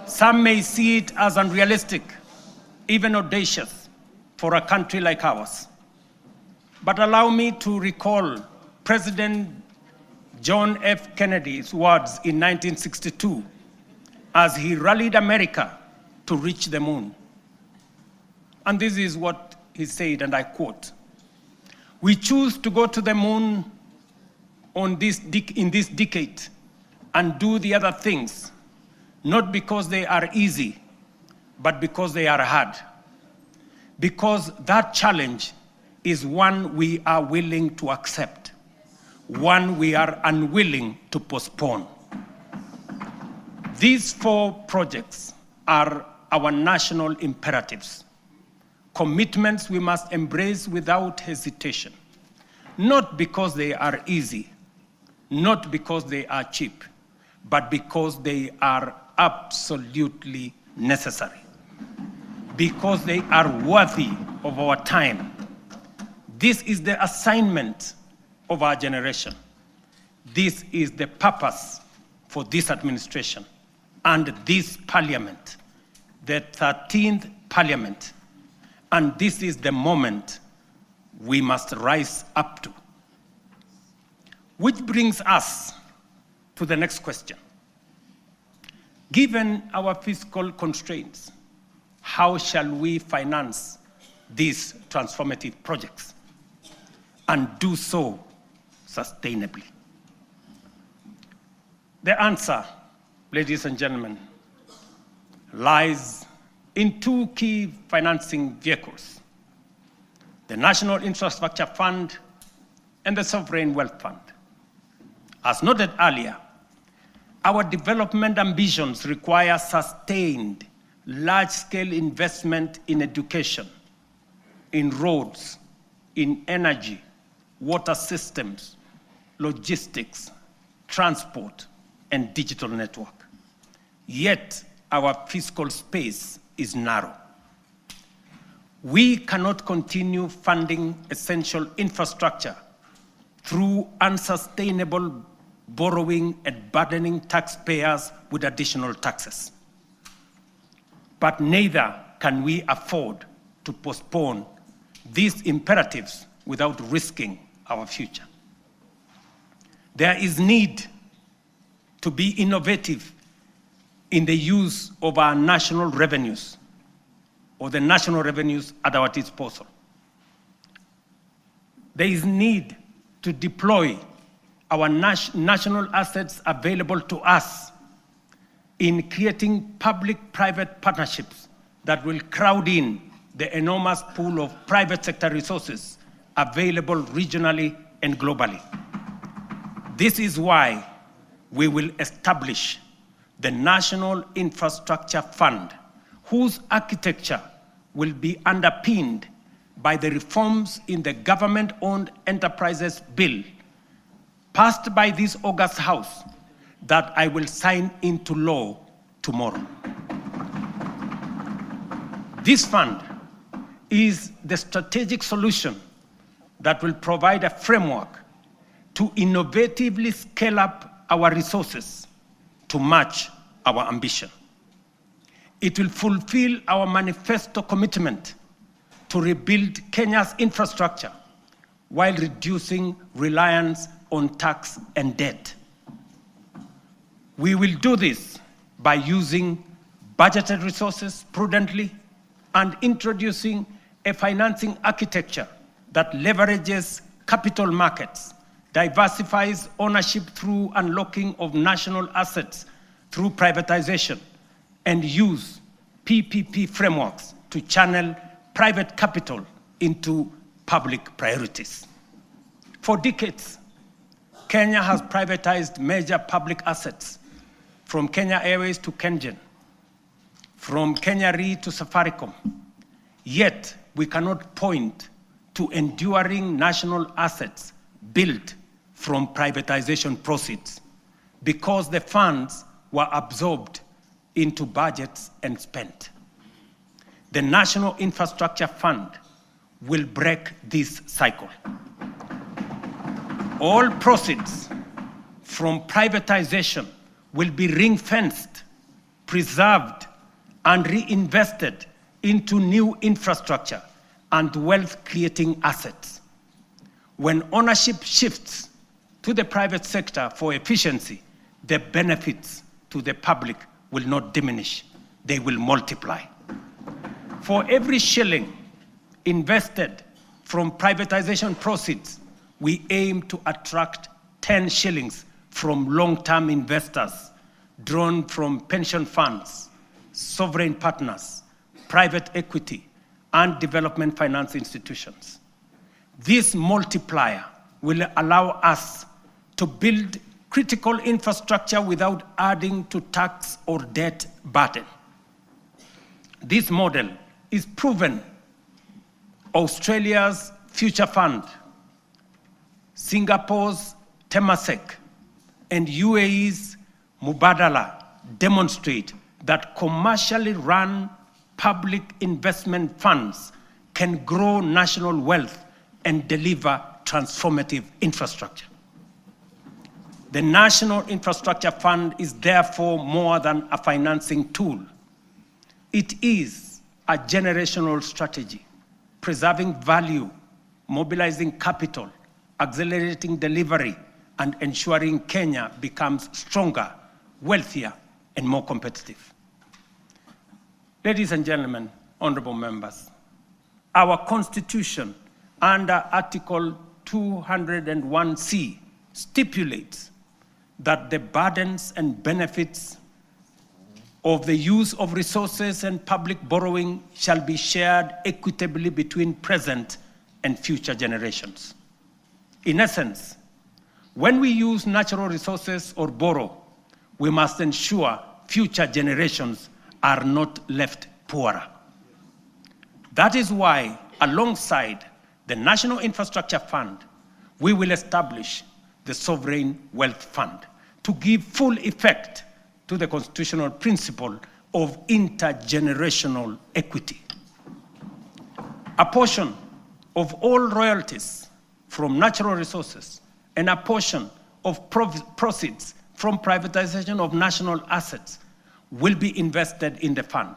[SPEAKER 1] Some may see it as unrealistic, even audacious, for a country like ours. But allow me to recall President John F. Kennedy's words in 1962 as he rallied America to reach the moon. And this is what he said, and I quote, "We choose to go to the moon in this decade and do the other things, not because they are easy, but because they are hard. Because that challenge is one we are willing to accept. one we are unwilling to postpone. These 4 projects are our national imperatives, commitments we must embrace without hesitation, not because they are easy, not because they are cheap, but because they are absolutely necessary, because they are worthy of our time. This is the assignment of our generation. This is the purpose for this administration and this parliament, the 13th parliament. And this is the moment we must rise up to. Which brings us to the next question. Given our fiscal constraints, how shall we finance these transformative projects and do so sustainably? The answer, ladies and gentlemen, lies in 2 key financing vehicles: the National Infrastructure Fund and the Sovereign Wealth Fund. As noted earlier, our development ambitions require sustained, large-scale investment in education, in roads, in energy, water systems, logistics, transport, and digital network. Yet, our fiscal space is narrow. We cannot continue funding essential infrastructure through unsustainable borrowing and burdening taxpayers with additional taxes. But neither can we afford to postpone these imperatives without risking our future. There is need to be innovative in the use of our national revenues, or the national revenues at our disposal. There is need to deploy our national assets available to us in creating public-private partnerships that will crowd in the enormous pool of private sector resources available regionally and globally. This is why we will establish the National Infrastructure Fund, whose architecture will be underpinned by the reforms in the Government-Owned Enterprises Bill, passed by this august House, that I will sign into law tomorrow. This fund is the strategic solution that will provide a framework to innovatively scale up our resources to match our ambition. It will fulfill our manifesto commitment to rebuild Kenya's infrastructure while reducing reliance on tax and debt. We will do this by using budgeted resources prudently and introducing a financing architecture that leverages capital markets, diversifies ownership through unlocking of national assets through privatization, and use PPP frameworks to channel private capital into public priorities. For decades, Kenya has privatized major public assets, from Kenya Airways to KenGen, from Kenya Re to Safaricom. Yet, we cannot point to enduring national assets built from privatization proceeds because the funds were absorbed into budgets and spent. The National Infrastructure Fund will break this cycle. All proceeds from privatization will be ring-fenced, preserved, and reinvested into new infrastructure and wealth-creating assets. When ownership shifts to the private sector for efficiency, the benefits to the public will not diminish, they will multiply. For every shilling invested from privatization proceeds, we aim to attract 10 shillings from long-term investors drawn from pension funds, sovereign partners, private equity, and development finance institutions. This multiplier will allow us to build critical infrastructure without adding to tax or debt burden. This model is proven. Australia's Future Fund, Singapore's Temasek, and UAE's Mubadala demonstrate that commercially run public investment funds can grow national wealth and deliver transformative infrastructure. The National Infrastructure Fund is therefore more than a financing tool. It is a generational strategy, preserving value, mobilizing capital, accelerating delivery, and ensuring Kenya becomes stronger, wealthier, and more competitive. Ladies and gentlemen, honorable members, our Constitution under Article 201C stipulates that the burdens and benefits of the use of resources and public borrowing shall be shared equitably between present and future generations. In essence, when we use natural resources or borrow, we must ensure future generations are not left poorer. That is why, alongside the National Infrastructure Fund, we will establish the Sovereign Wealth Fund to give full effect to the constitutional principle of intergenerational equity. A portion of all royalties from natural resources and a portion of proceeds from privatization of national assets will be invested in the fund.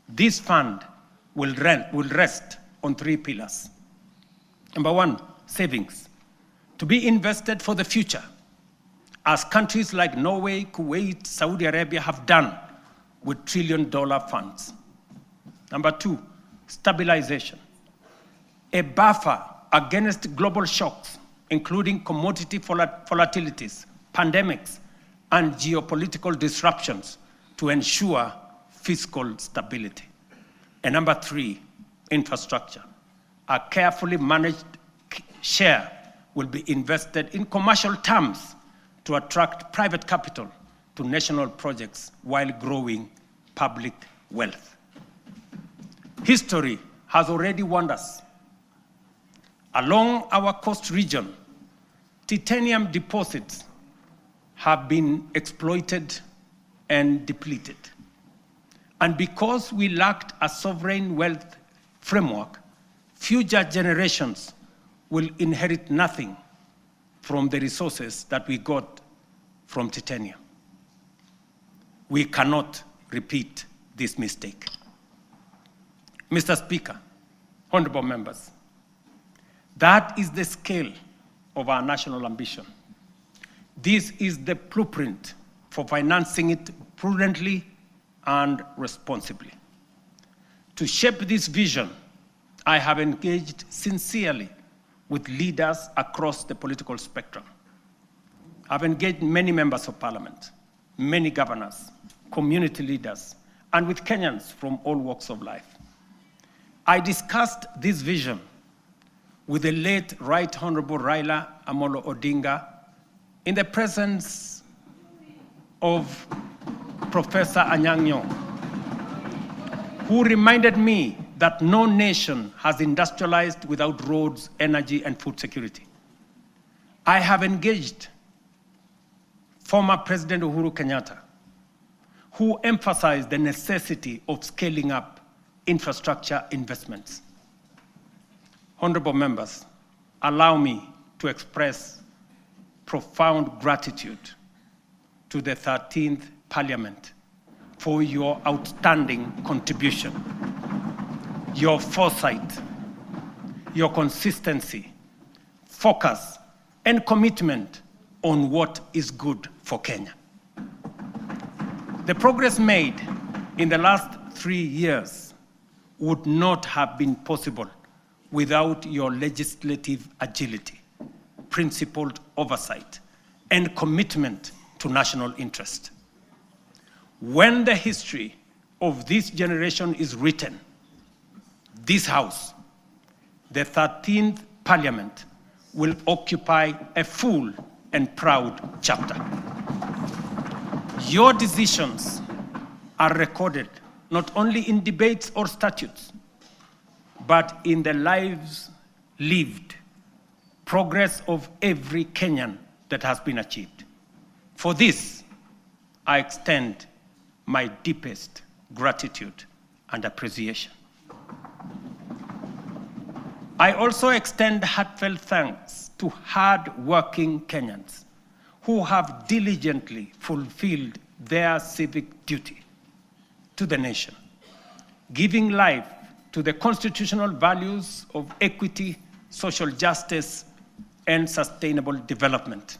[SPEAKER 1] This fund will rest on 3 pillars. Number 1, savings, to be invested for the future, as countries like Norway, Kuwait, Saudi Arabia have done with trillion-dollar funds. Number 2, stabilization, a buffer against global shocks, including commodity volatilities, pandemics, and geopolitical disruptions to ensure fiscal stability. And number 3, infrastructure. A carefully managed share will be invested in commercial terms to attract private capital to national projects while growing public wealth. History has already warned us. Along our coast region, titanium deposits have been exploited and depleted. And because we lacked a sovereign wealth framework, future generations will inherit nothing from the resources that we got from titanium. We cannot repeat this mistake. Mr. Speaker, honorable members, that is the scale of our national ambition. This is the blueprint for financing it prudently and responsibly. To shape this vision, I have engaged sincerely with leaders across the political spectrum. I've engaged many members of parliament, many governors, community leaders, and with Kenyans from all walks of life. I discussed this vision with the late Right Honorable Raila Amolo Odinga in the presence of Professor Anyang' Nyong'o, who reminded me that no nation has industrialized without roads, energy, and food security. I have engaged former President Uhuru Kenyatta, who emphasized the necessity of scaling up infrastructure investments. Honorable members, allow me to express profound gratitude to the 13th Parliament for your outstanding contribution, your foresight, your consistency, focus, and commitment on what is good for Kenya. The progress made in the last 3 years would not have been possible without your legislative agility, principled oversight, and commitment to national interest. When the history of this generation is written, this House, the 13th Parliament, will occupy a full and proud chapter. Your decisions are recorded not only in debates or statutes, but in the lives lived, progress of every Kenyan that has been achieved. For this, I extend my deepest gratitude and appreciation. I also extend heartfelt thanks to hard-working Kenyans who have diligently fulfilled their civic duty to the nation, giving life to the constitutional values of equity, social justice, and sustainable development.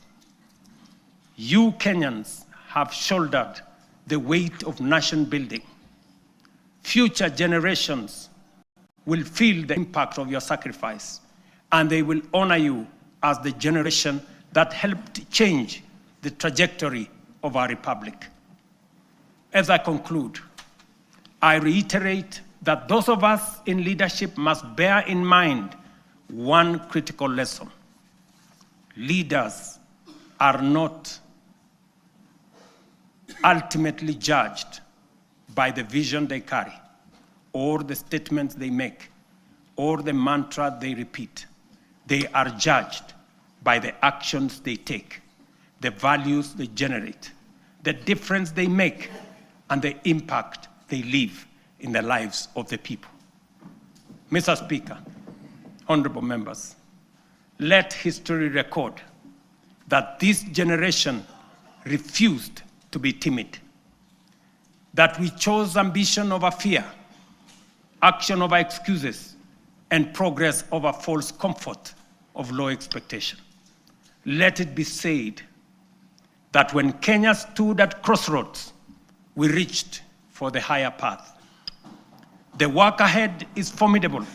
[SPEAKER 1] You Kenyans have shouldered the weight of nation building. Future generations will feel the impact of your sacrifice, and they will honor you as the generation that helped change the trajectory of our republic. As I conclude, I reiterate that those of us in leadership must bear in mind one critical lesson. Leaders are not ultimately judged by the vision they carry, or the statements they make, or the mantra they repeat. They are judged by the actions they take, the values they generate, the difference they make, and the impact they leave in the lives of the people. Mr. Speaker, honorable members, let history record that this generation refused to be timid, that we chose ambition over fear, action over excuses, and progress over false comfort of low expectation. Let it be said that when Kenya stood at crossroads, we reached for the higher path. The work ahead is formidable,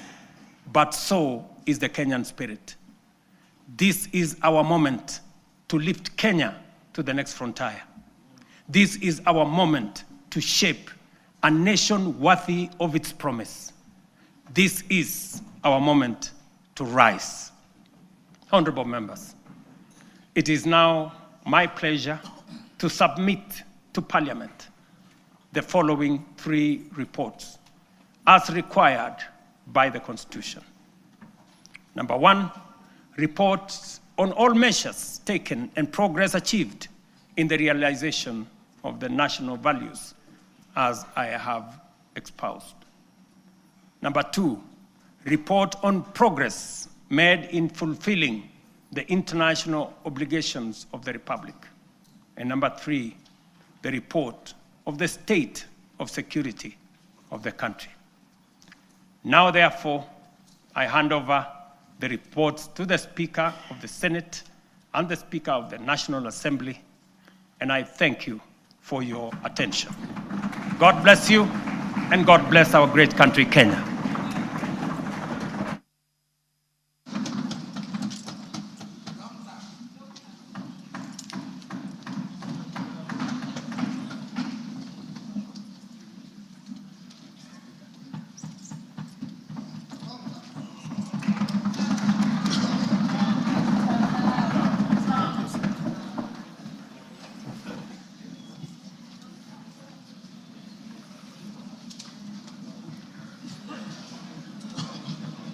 [SPEAKER 1] but so is the Kenyan spirit. This is our moment to lift Kenya to the next frontier. This is our moment to shape a nation worthy of its promise. This is our moment to rise. Honorable members, it is now my pleasure to submit to Parliament the following 3 reports as required by the Constitution. Number 1, reports on all measures taken and progress achieved in the realization of the national values as I have espoused. Number 2, report on progress made in fulfilling the international obligations of the Republic. And number 3, the report of the state of security of the country. Now, therefore, I hand over the reports to the Speaker of the Senate and the Speaker of the National Assembly, and I thank you for your attention. God bless you, and God bless our great country, Kenya.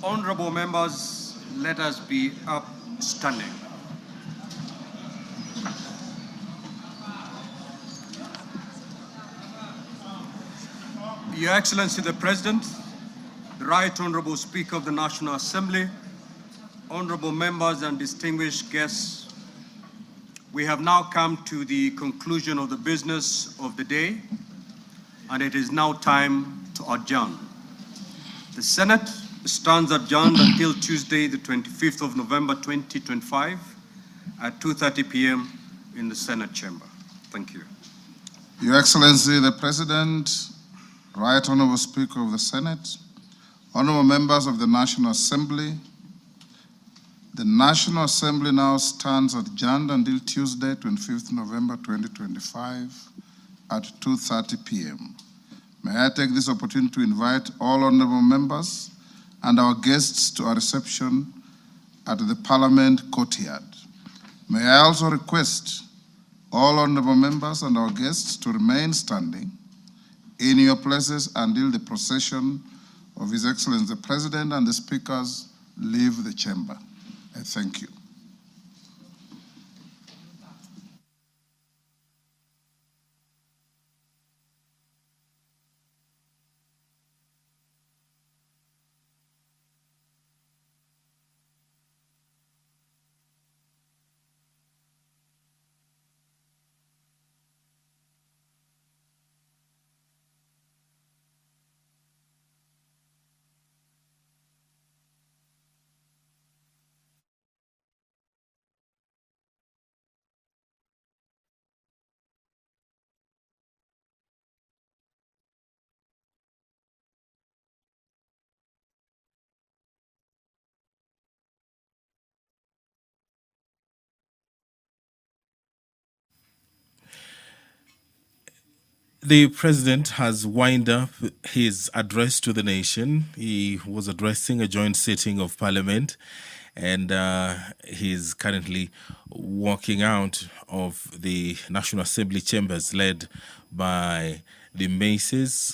[SPEAKER 2] Honorable members, let us be upstanding. Your Excellency the President, the Right Honorable Speaker of the National Assembly, honorable members and distinguished guests, we have now come to the conclusion of the business of the day, and it is now time to adjourn. The Senate stands adjourned until Tuesday, the 25th of November, 2025 at 2:30 p.m. in the Senate chamber. Thank you.
[SPEAKER 3] Your Excellency, the President, Right Honorable Speaker of the Senate, honorable members of the National Assembly, the National Assembly now stands adjourned until Tuesday, 25th November, 2025 at 2:30 p.m. May I take this opportunity to invite all honorable members and our guests to our reception at the Parliament courtyard. May I also request all honorable members and our guests to remain standing in your places until the procession of His Excellency the President and the speakers leave the chamber. I thank you.
[SPEAKER 4] The president has wound up his address to the nation. He was addressing a joint sitting of parliament, and he's currently walking out of the National Assembly chambers led by the maces